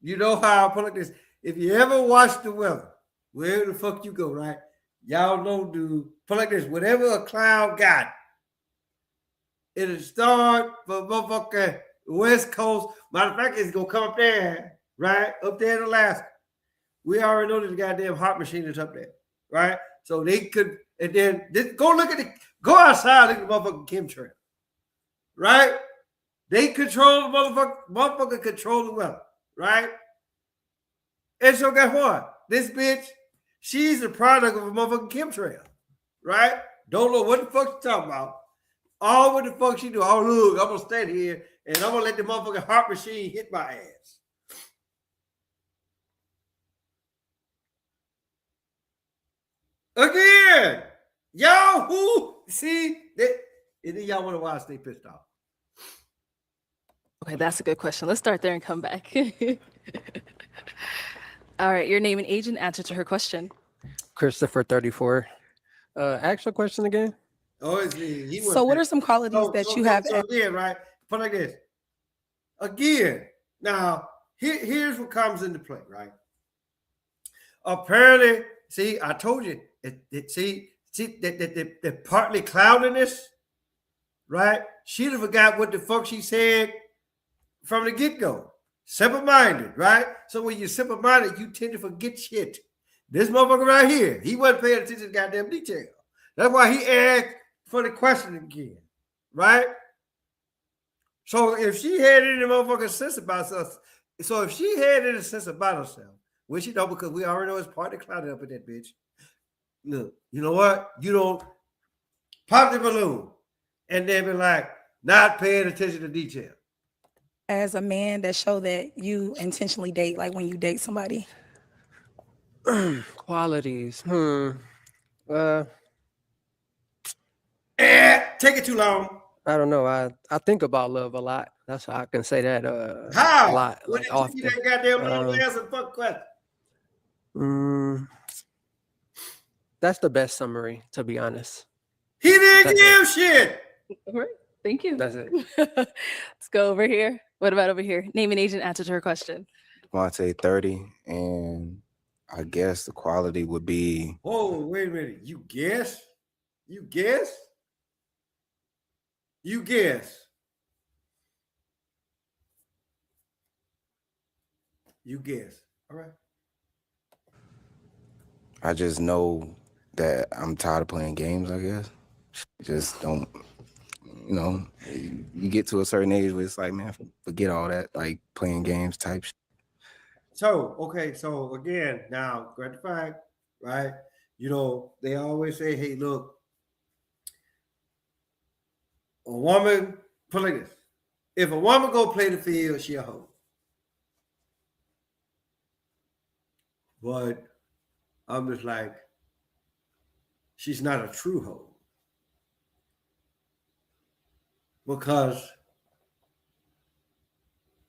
you know how I put it like this. If you ever watch the weather, wherever the fuck you go, right? Y'all know, dude. Put it like this. Whatever a cloud got, it'll start from motherfucking West Coast. Matter of fact, it's gonna come up there, right? Up there in Alaska. We already know there's a goddamn hot machine that's up there, right? So they could, and then go outside, look at the motherfucking chemtrail, right? They control the motherfucker control the weather, right? And so guess what? This bitch, she's the product of a motherfucking chemtrail, right? Don't know what the fuck she talking about. All what the fuck she do. Oh, look, I'm gonna stand here and I'm gonna let the motherfucking heart machine hit my ass. Again, y'all who see that, and then y'all wonder why I stay pissed off. Okay, that's a good question. Let's start there and come back. All right, your name and age and answer to her question. Christopher, 34. Actual question again? Oh, it's me. He So what are some qualities that you have? So again, right? Put like this. Again, now here's what comes into play, right? Apparently, see, I told you, see that partly cloudiness, right? She'd have forgot what the fuck she said from the get-go. Simple-minded, right? So when you're simple-minded, you tend to forget shit. This motherfucker right here, he wasn't paying attention to goddamn detail. That's why he asked for the question again, right? So if she had any motherfucking sense about herself, which you know, because we already know it's partly clouded up in that bitch. Look, you know what? You don't pop the balloon and then be like, not paying attention to detail. As a man that show that you intentionally date, like when you date somebody? Qualities. Take it too long. I don't know. I think about love a lot. That's how I can say that. How? A lot, When like did you get that goddamn little often. answer fuck question? That's the best summary, to be honest. He didn't That's give shit. All right, thank you. That's it. Let's go over here. What about over here? Name and age and answer to her question. Devontae, 30, and I guess the quality would be Oh, wait a minute. You guess? You guess? You guess. You guess. All right. I just know that I'm tired of playing games, I guess. Just don't, you know, you get to a certain age where it's like, man, forget all that, like playing games type shit. So, okay, so again, now, gratified, right? You know, they always say, hey, look, a woman, put it like this. If a woman go play the field, she a hoe. But I'm just like, she's not a true hoe. Because,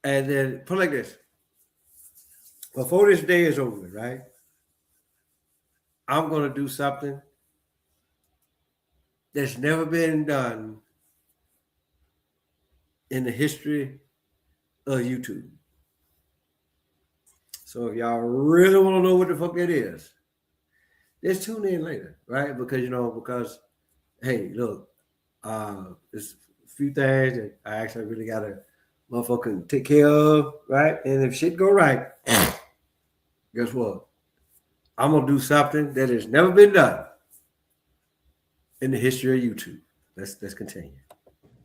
and then put it like this. Before this day is over, right? I'm going to do something that's never been done in the history of YouTube. So if y'all really want to know what the fuck that is, just tune in later, right? Because, you know, hey, look, there's a few things that I actually really got to motherfucking take care of, right? And if shit go right, guess what? I'm going to do something that has never been done in the history of YouTube. Let's continue.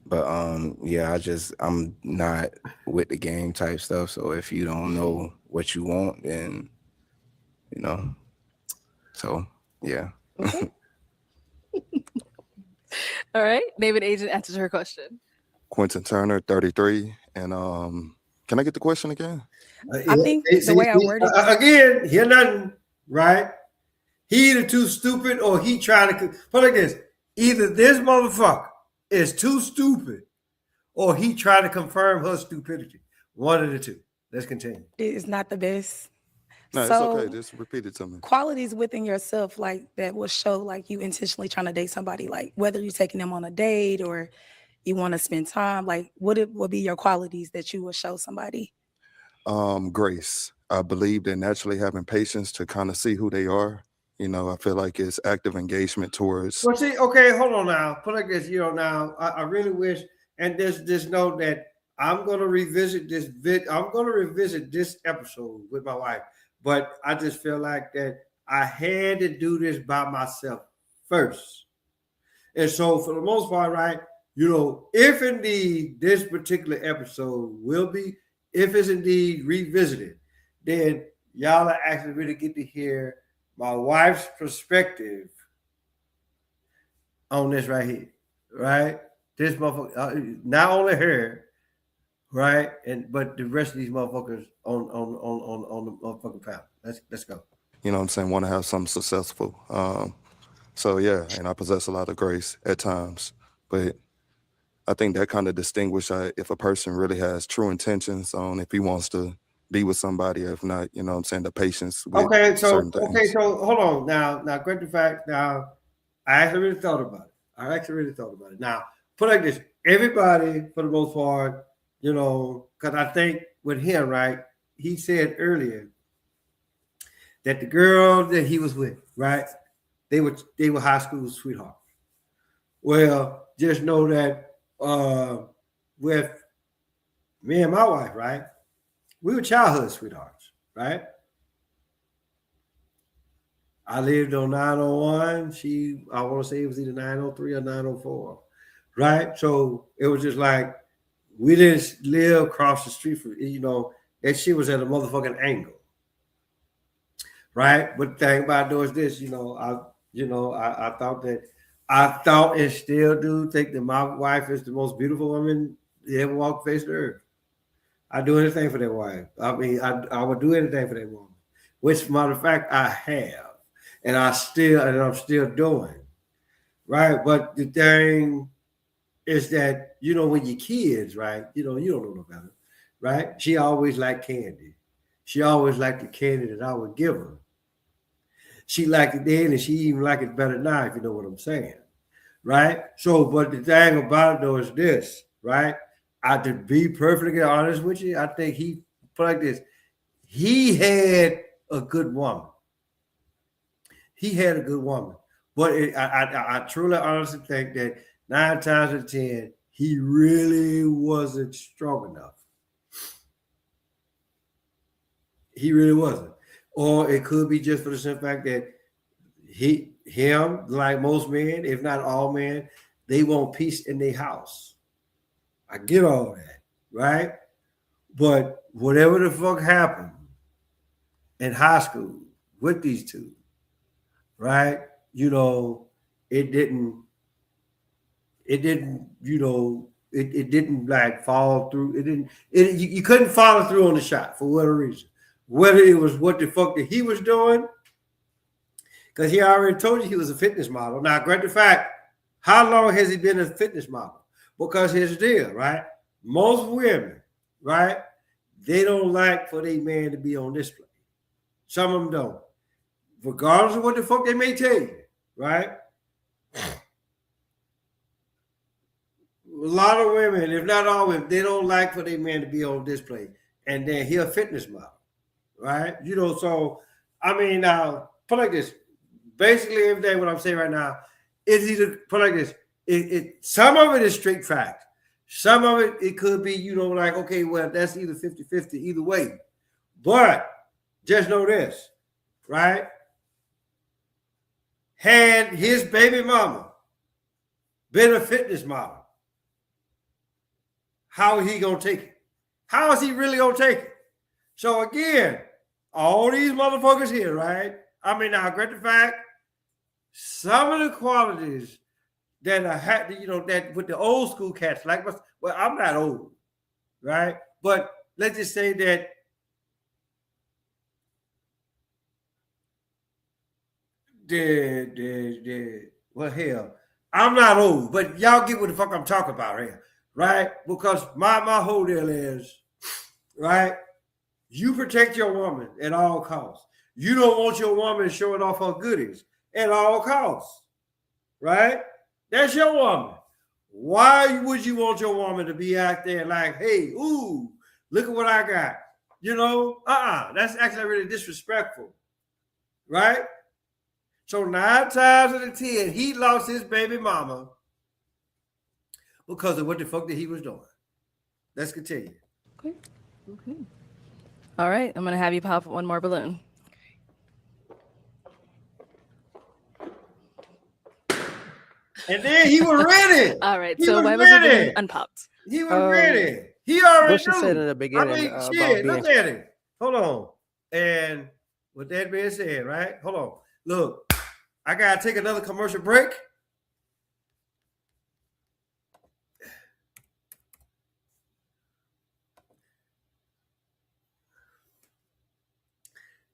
But yeah, I'm not with the game type stuff. So if you don't know what you want, then you know. So yeah. Okay. All right. Name and age and answer to her question. Quentin Turner, 33. And can I get the question again? I think the way I worded it, again, hear nothing, right? He either too stupid or he trying to put like this. Either this motherfucker is too stupid or he trying to confirm her stupidity. One of the two. Let's continue. it is not the best. No, So, it's okay. Just repeat it to me. qualities within yourself, like that will show like you intentionally trying to date somebody, like whether you're taking them on a date or you want to spend time, like what will be your qualities that you will show somebody? Grace. I believe that naturally having patience to kind of see who they are. You know, I feel like it's active engagement towards. Well, see, okay, hold on now. Put like this, you know, now I really wish, and just know that I'm gonna revisit this I'm gonna revisit this episode with my wife, but I just feel like that I had to do this by myself first. And so for the most part, right, you know, if indeed this particular episode if it's indeed revisited, then y'all are actually really get to hear my wife's perspective on this right here, right? This motherfucker, not only her, right, but the rest of these motherfuckers on the motherfucking panel. Let's go. You know what I'm saying? Want to have something successful. So yeah, and I possess a lot of grace at times, but I think that kind of distinguish if a person really has true intentions on if he wants to be with somebody, or if not, you know what I'm saying, the patience with certain things. So hold on. Now, great the fact. Now, I actually really thought about it. Now, put like this: everybody, for the most part, you know, because I think with him, right? He said earlier that the girl that he was with, right? They were high school sweethearts. Well, just know that with me and my wife, right? We were childhood sweethearts, right? I lived on 901. I want to say it was either 903 or 904, right? So it was just like we didn't live across the street from, you know, that shit was at a motherfucking angle, right? But the thing about it was this, I thought and still do think that my wife is the most beautiful woman that ever walked the face of the earth. I do anything for that wife. I mean, I would do anything for that woman, which, matter of fact, I have, and I'm still doing, right? But the thing is that, you know, when you're kids, right, you don't know no better, right? She always liked candy. She always liked the candy that I would give her. She liked it then, and she even liked it better now, if you know what I'm saying, right? So, but the thing about it, though, is this, right? To be perfectly honest with you, I think he put like this. He had a good woman. But I truly honestly think that 9 times out of 10, he really wasn't strong enough. He really wasn't. Or it could be just for the simple fact that him, like most men, if not all men, they want peace in their house. I get all that, right? But whatever the fuck happened in high school with these two, right? You know, it didn't, you know, it didn't like fall through. You couldn't follow through on the shot for whatever reason. Whether it was what the fuck that he was doing, because he already told you he was a fitness model. Now, great the fact, how long has he been a fitness model? Because here's the deal, right? Most women, right, they don't like for their man to be on display. Some of them don't. Regardless of what the fuck they may tell you, right? A lot of women, if not all women, they don't like for their man to be on display. And then he's a fitness model, right? You know, so, I mean, now, put like this. Basically, everything what I'm saying right now is either, put like this, some of it is straight fact. Some of it could be, you know, like, okay, well, that's either 50-50 either way. But just know this, right? Had his baby mama been a fitness model, how is he going to take it? How is he really going to take it? So again, all these motherfuckers here, right? I mean, now, great the fact, some of the qualities that I had, you know, that with the old school cats, like, well, I'm not old, right? But let's just say that well, hell, I'm not old, but y'all get what the fuck I'm talking about here, right? Because my whole deal is, right, you protect your woman at all costs. You don't want your woman showing off her goodies at all costs, right? That's your woman. Why would you want your woman to be out there like, hey, ooh, look at what I got? You know, that's actually really disrespectful, right? So 9 times out of 10, he lost his baby mama because of what the fuck that he was doing. Let's continue. Okay. All right, I'm gonna have you pop one more balloon. And then he was ready. All right, He so was why was it ready. unpopped? He was ready. He already What she knew. said in the beginning. I mean, about shit, being look at it. Hold on. And with that being said, right? Hold on. Look, I gotta take another commercial break.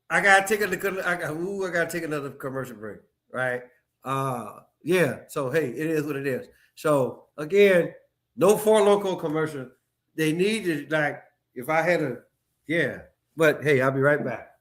I gotta take another commercial break, right? Yeah. So hey, it is what it is. So again, no Four Loco commercial. They need to like if I had a yeah. But hey, I'll be right back.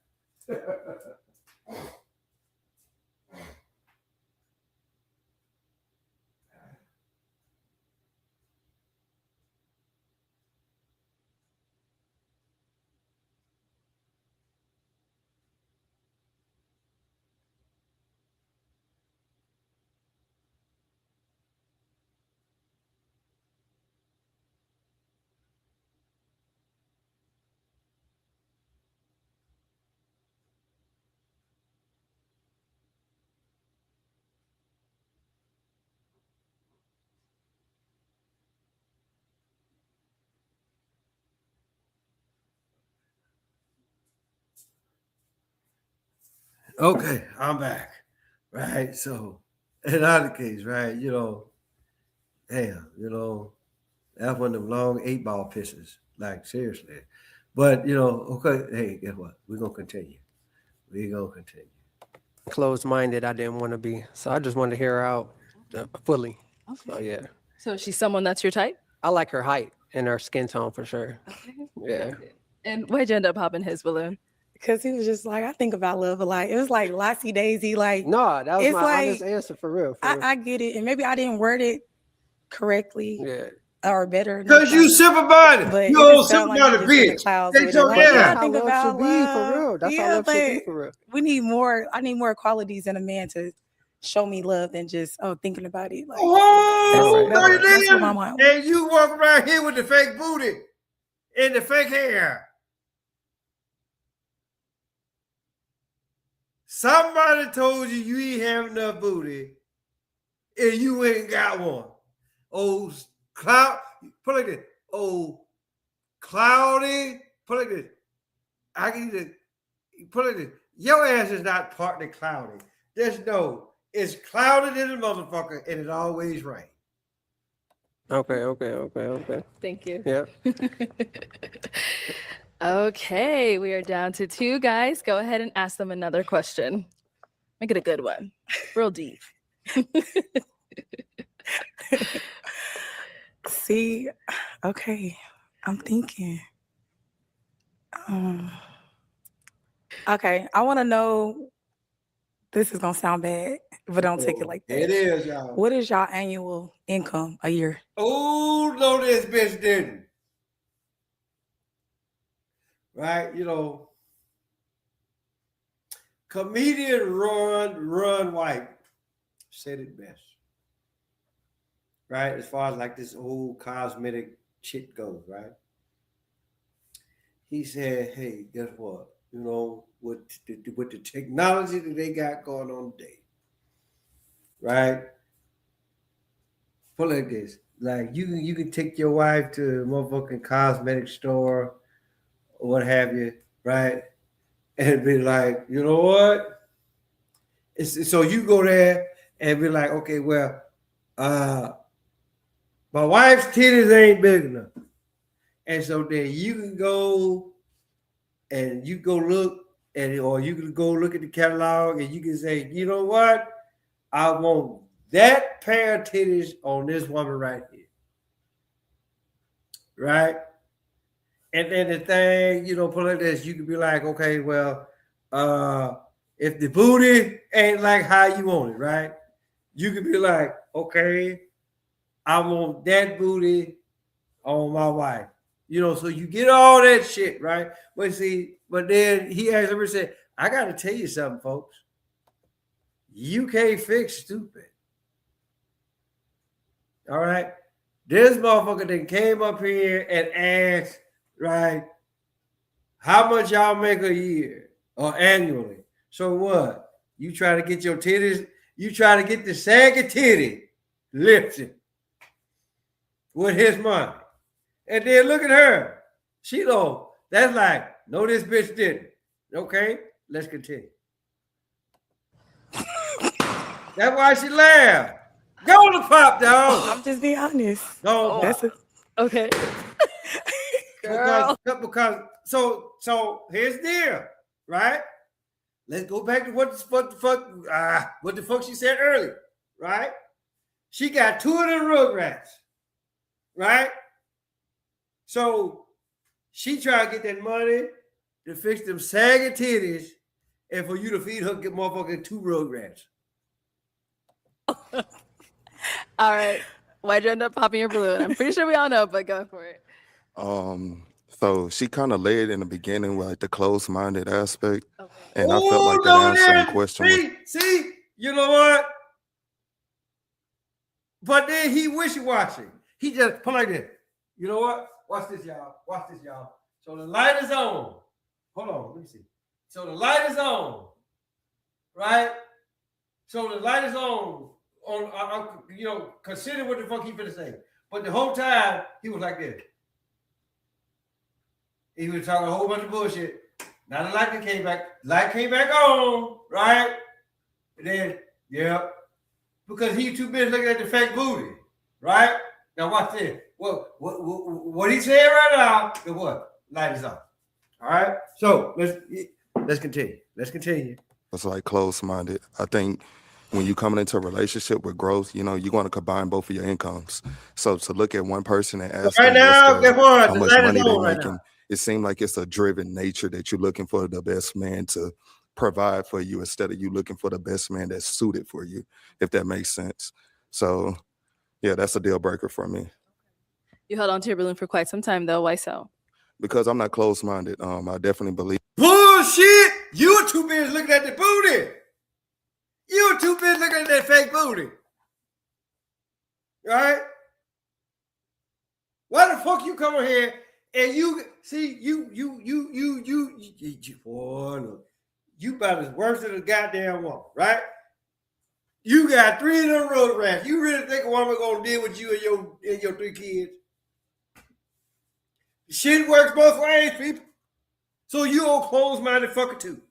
Okay, I'm back. Right. So in either case, right, damn, that's one of them long 8-ball pisses. Like seriously. But okay, hey, guess what? We're gonna continue. We're gonna continue. Closed-minded, I didn't want to be. So I just wanted to hear her out fully. So yeah, So she's someone that's your type? I like her height and her skin tone for sure. Okay. Yeah. And why'd you end up popping his balloon? Because he was just like, I think about love a lot. It was like Lassie Daisy, like No, that was it's my like honest answer for real. I get it, and maybe I didn't word it correctly Yeah. or better. Because you simple minded. But You it old just sound simple like minded you just in the bitch. clouds They with told it. me, Like, yeah. That's I how think love about should be for love. real. That's Yeah, how love should be but for real. we need more. I need more qualities in a man to show me love than just thinking about it. Like Oh, That's right. that's what my mind was. and you walk around here with the fake booty and the fake hair. Somebody told you you ain't have enough booty and you ain't got one. Oh, cloud, put it like this. Oh, cloudy, put it like this. I can either put it like this. Your ass is not partly cloudy. It's clouded in the motherfucker and it always rains. Okay. Thank you. Yeah. Okay, we are down to 2 guys. Go ahead and ask them another question. Make it a good one. Real deep. See, okay, I'm thinking. Okay, I want to know. This is gonna sound bad, but don't take it like that. It is, y'all. What is y'all annual income a year? Oh, no, this bitch didn't. Right? Comedian Ron White said it best. Right? As far as like this old cosmetic shit goes, right? He said, hey, guess what? With the technology that they got going on today, right? Put it like this. Like you can take your wife to a motherfucking cosmetic store or what have you, right? And be like, you know what? So you go there and be like, okay, well, my wife's titties ain't big enough. And so then you can go and you go look or you can go look at the catalog and you can say, you know what? I want that pair of titties on this woman right here. Right? And then the thing, put like this, you could be like, okay, well, if the booty ain't like how you want it, right? You could be like, okay, I want that booty on my wife. So you get all that shit, right? But then he actually said, I got to tell you something, folks. You can't fix stupid. All right? This motherfucker then came up here and asked, right, how much y'all make a year or annually? So what? You try to get your titties, you try to get the saggy titty lifted with his money. And then look at her. That's like, no, this bitch didn't. Okay, let's continue. That's why she laughed. Go to pop, dog. I'm just being honest. Go Oh. pop. That's a Okay. Girl. Because so here's the deal, right? Let's go back to what the fuck she said earlier, right? She got 2 of them Rugrats, right? So she trying to get that money to fix them sagging titties and for you to feed her get motherfucking 2 Rugrats. All right. Why'd you end up popping your balloon? I'm pretty sure we all know, but go for it. So she kind of led in the beginning with like the closed-minded aspect, Okay. and I felt like that answering question was See, you know what? But then he wishy-washy. He just put like this. You know what? Watch this, y'all. Watch this, y'all. So the light is on. Hold on, let me see. So the light is on, right? So the light is on. Consider what the fuck he finna say. But the whole time he was like this. He was talking a whole bunch of bullshit. Now the light came back. Light came back on, right? And then, yeah, because he too busy looking at the fake booty, right? Now watch this. What he said right now is what? Light is on. All right. So let's continue. Let's continue. it's like closed-minded. I think when you coming into a relationship with growth, you know, you're going to combine both of your incomes. So to look at one person and ask Right them now, guess what? how The much light is money they're on right making, now. it seems like it's a driven nature that you're looking for the best man to provide for you instead of you looking for the best man that's suited for you, if that makes sense. So yeah, that's a deal breaker for me. You held on to your balloon for quite some time, though. Why so? Because I'm not closed-minded. I definitely believe. Bullshit! You're too busy looking at the booty. You're too busy looking at that fake booty. Right? Why the fuck you come over here and you see boy, look, you about as worse than a goddamn woman, right? You got 3 of them road rats. You really think a woman gonna deal with you and your 3 kids? Shit works both ways, people. So you old closed-minded fucker too.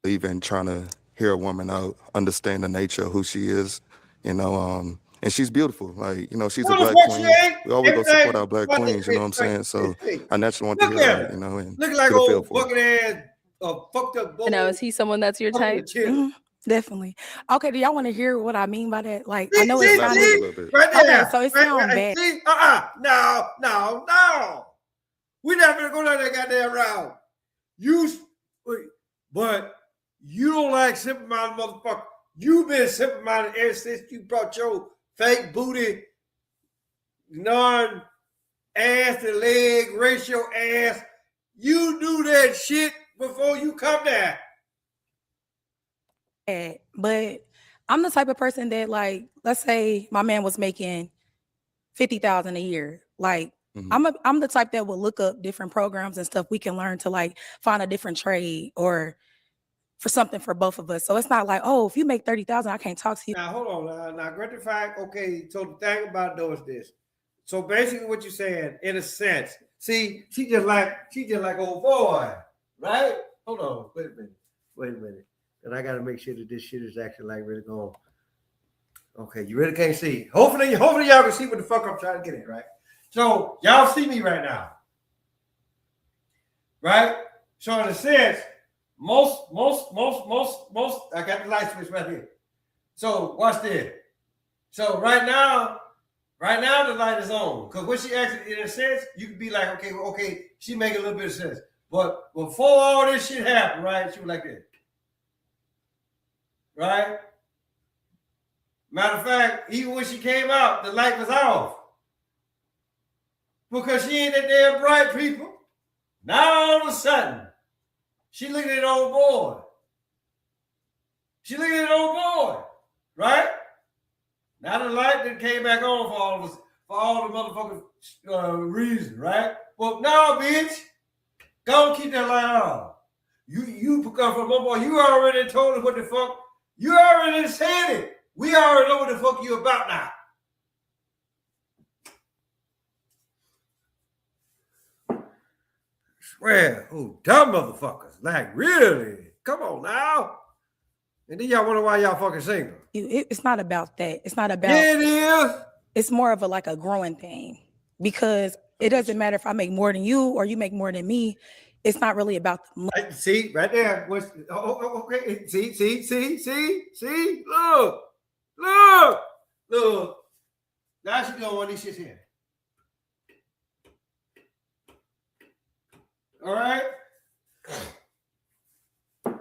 Even trying to hear a woman out, understand the nature of who she is, you know, and she's beautiful. Like, you know, she's a black queen. We always go support our black queens, you know what I'm saying? So I naturally want to hear that, you know, and look like get a feel old for it. bucket ass, fucked up bull. Now, is he someone that's your type? Mhm, definitely. Okay, do y'all want to hear what I mean by that? Like, I know it Elaborate a sounded little bit. right there. okay, so it Right, sounds bad. See, no. We're not gonna go down that goddamn route. But you don't like simple-minded motherfucker. You've been simple-minded ever since you brought your fake booty, non-ass to leg ratio ass. You do that shit before you come there. But I'm the type of person that, like, let's say my man was making $50,000 a year. Like, I'm the type that will look up different programs and stuff we can learn to like find a different trade or for something for both of us. So it's not like, oh, if you make 30,000, I can't talk to you. Now hold on. Now, great fact. Okay, so the thing about though is this. So basically, what you're saying, in a sense, see, she just like old boy, right? Hold on, wait a minute, and I got to make sure that this shit is actually like really going. Okay, you really can't see. Hopefully, y'all can see what the fuck I'm trying to get at, right? So y'all see me right now, right? So in a sense, most. I got the light switch right here. So watch this. So right now the light is on. Because when she actually, in a sense, you could be like, okay, she make a little bit of sense. But before all this shit happened, right? She was like this, right? Matter of fact, even when she came out, the light was off. Because she ain't that damn bright, people. Now all of a sudden, she looking at an old boy. Right? Now the light that came back on for all the motherfucking reasons, right? Well, no, bitch. Don't keep that light on. You come from my boy. You already told us what the fuck. You already said it. We already know what the fuck you about now. Swear, dumb motherfuckers. Like, really? Come on now. And then y'all wonder why y'all fucking single. It's not about that. It's not about. Yeah, it is. It's more of like a growing thing, because it doesn't matter if I make more than you or you make more than me. It's not really about the money. See, right there. Okay. See. Look. Now she doing one of these shits here. All right.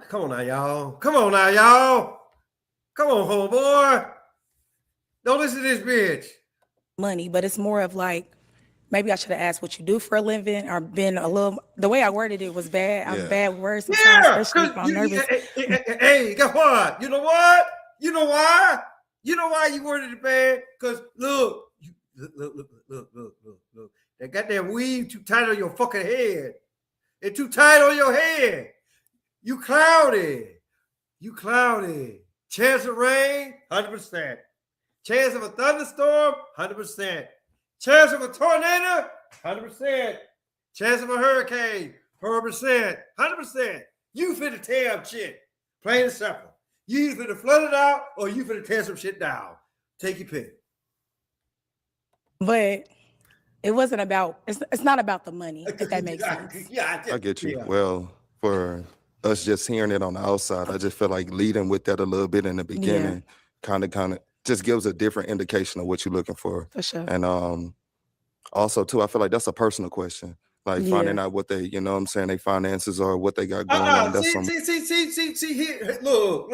Come on now, y'all. Come on, homeboy. Don't listen to this bitch. Money, but it's more of like, maybe I should have asked what you do for a living, or been a little. The way I worded it was bad. I'm bad with words sometimes, Yeah, especially if I'm nervous. Hey, guess what? You know what? You know why? You know why you worded it bad? Because look. That goddamn weave too tight on your fucking head. It's too tight on your head. You cloudy. Chance of rain, 100%. Chance of a thunderstorm, 100%. Chance of a tornado, 100%. Chance of a hurricane, 100%. 100%. You finna tear up shit. Plain and simple. You either finna flood it out or you finna tear some shit down. Take your pick. But it wasn't about. It's not about the money. If that makes sense. Yeah, I get you. Yeah. Well, for us just hearing it on the outside, I just feel like leading with that a little bit in the beginning kind of just gives a different indication of what you're looking for. For sure. And also too, I feel like that's a personal question. Like finding out what they, you know what I'm saying, they finances or what they got going on. That's See here. Look.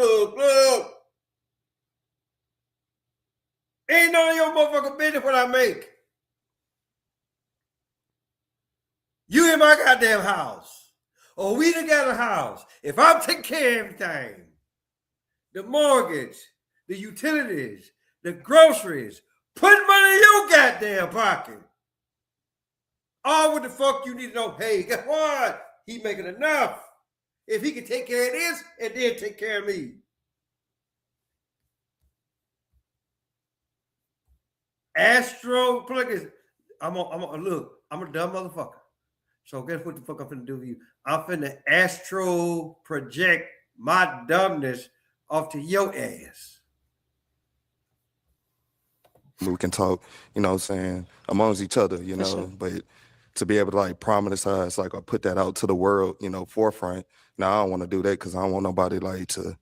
Ain't none of your motherfucking business what I make. You in my goddamn house. Or we done got a house. If I'm taking care of everything, the mortgage, the utilities, the groceries, put money in your goddamn pocket. All what the fuck you need to know. Hey, guess what? He making enough. If he can take care of this and then take care of me. Astro, put like this. I'm a dumb motherfucker. So guess what the fuck I'm finna do for you? I'm finna astro project my dumbness off to your ass. we can talk, you know what I'm saying, amongst each other, you know, but to be able to like promulgatize, like, or put that out to the world, you know, forefront. Now I don't want to do that because I don't want nobody like to,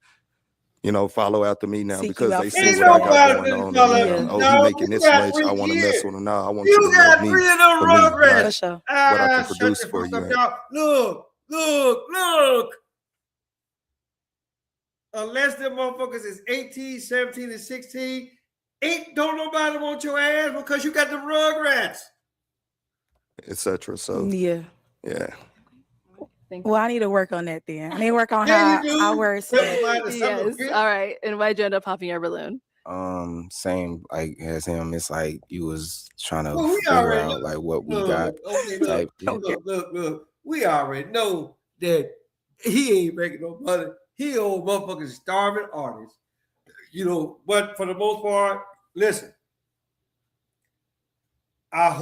you know, follow after me now because they see what I got going on. And, oh, he making this much. I want to mess with him now. I want you to know me for me, not what I can produce for you. Look. Unless them motherfuckers is 18, 17, and 16, don't nobody want your ass because you got the rugrats. Etc. So yeah. Thank you. Well, I need to work on that then. I need to work on how I wear stuff. Yes. All right. And why'd you end up popping your balloon? Same like as him. It's like you was trying to Well, figure out like what we got. Look. We already know that he ain't making no money. He old motherfucking starving artist. You know, but for the most part, listen. I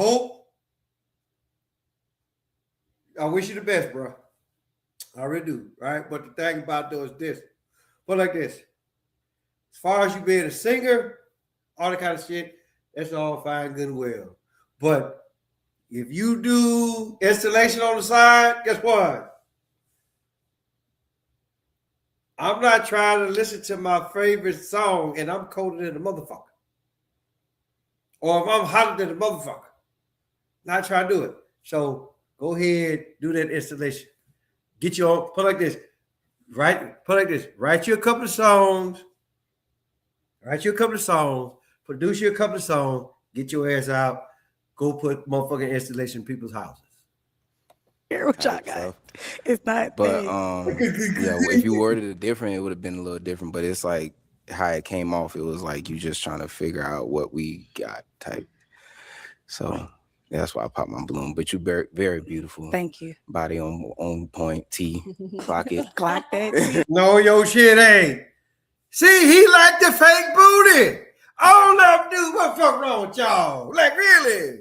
wish you the best, bro. I really do, right? But the thing about though is this. But like this. As far as you being a singer, all that kind of shit, that's all fine, good and well. But if you do installation on the side, guess what? I'm not trying to listen to my favorite song and I'm colder than a motherfucker. Or if I'm hotter than a motherfucker. Not trying to do it. So go ahead, do that installation. Get your, put like this. Write you a couple of songs. Produce you a couple of songs. Get your ass out. Go put motherfucking installation in people's houses. What y'all got? It's not. But if you worded it different, it would have been a little different. But it's like how it came off. It was like you just trying to figure out what we got type. So that's why I popped my balloon. But you very, very beautiful. Thank you. Body on point. T. Clock it. Clock that. No, your shit ain't. See, he like the fake booty. All I'm do, what the fuck wrong with y'all? Like, really?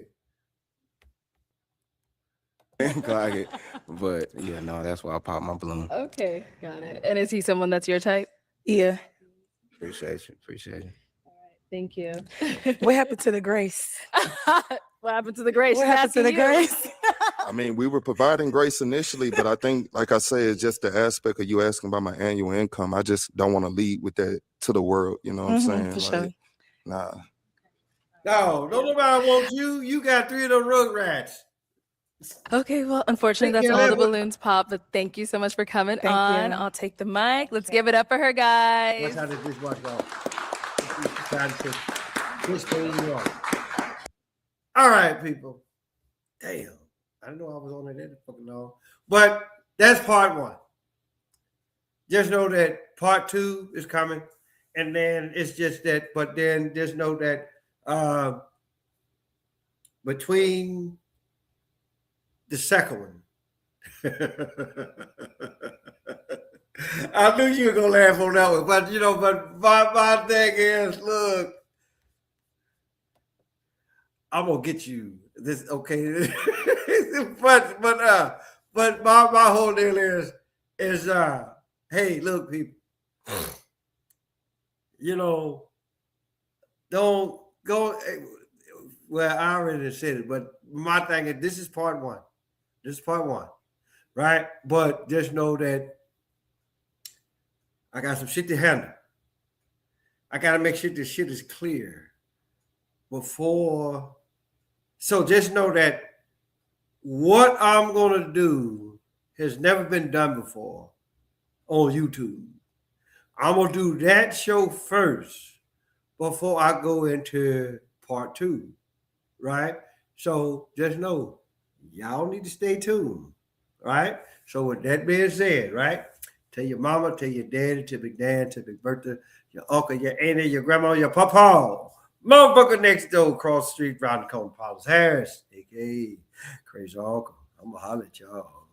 Clock it. But yeah, no, that's why I popped my balloon. Okay, got it. And is he someone that's your type? Yeah. Appreciate you. Appreciate you. Thank you. What happened to the grace? What happened to the grace? What She's happened to the asking you. grace? I mean, we were providing grace initially, but I think, like I say, it's just the aspect of you asking about my annual income. I just don't want to lead with that to the world. You know what I'm saying? For Like, sure. nah. No, don't nobody want you. You got 3 of those rugrats. Okay, well, unfortunately, Take that's care of all that the one. balloons pop, but thank you so much for coming Thank on. you. I'll take the mic. Let's give it up for her, Watch guys. how the dishwasher off. Trying to take this thing off. All right, people. Damn. I didn't know I was on it that fucking long. But that's part 1. Just know that part 2 is coming. And then it's just that, but then just know that between the second one, I knew you were gonna laugh on that one, but but my thing is, look, I'm gonna get you this, okay? but my whole deal is hey, look, people, don't go. Well, I already said it, but my thing is, this is part 1. This is part 1, right? But just know that I got some shit to handle. I got to make sure this shit is clear before. So just know that what I'm going to do has never been done before on YouTube. I'm going to do that show first before I go into part 2, right? So just know, y'all need to stay tuned, right? So with that being said, right? Tell your mama, tell your daddy, tell Big Dan, tell Big Bertha, your uncle, your auntie, your grandma, your papa, motherfucker next door, across the street, round the corner, Paulus Harris, aka Crazy Uncle. I'm gonna holler at y'all.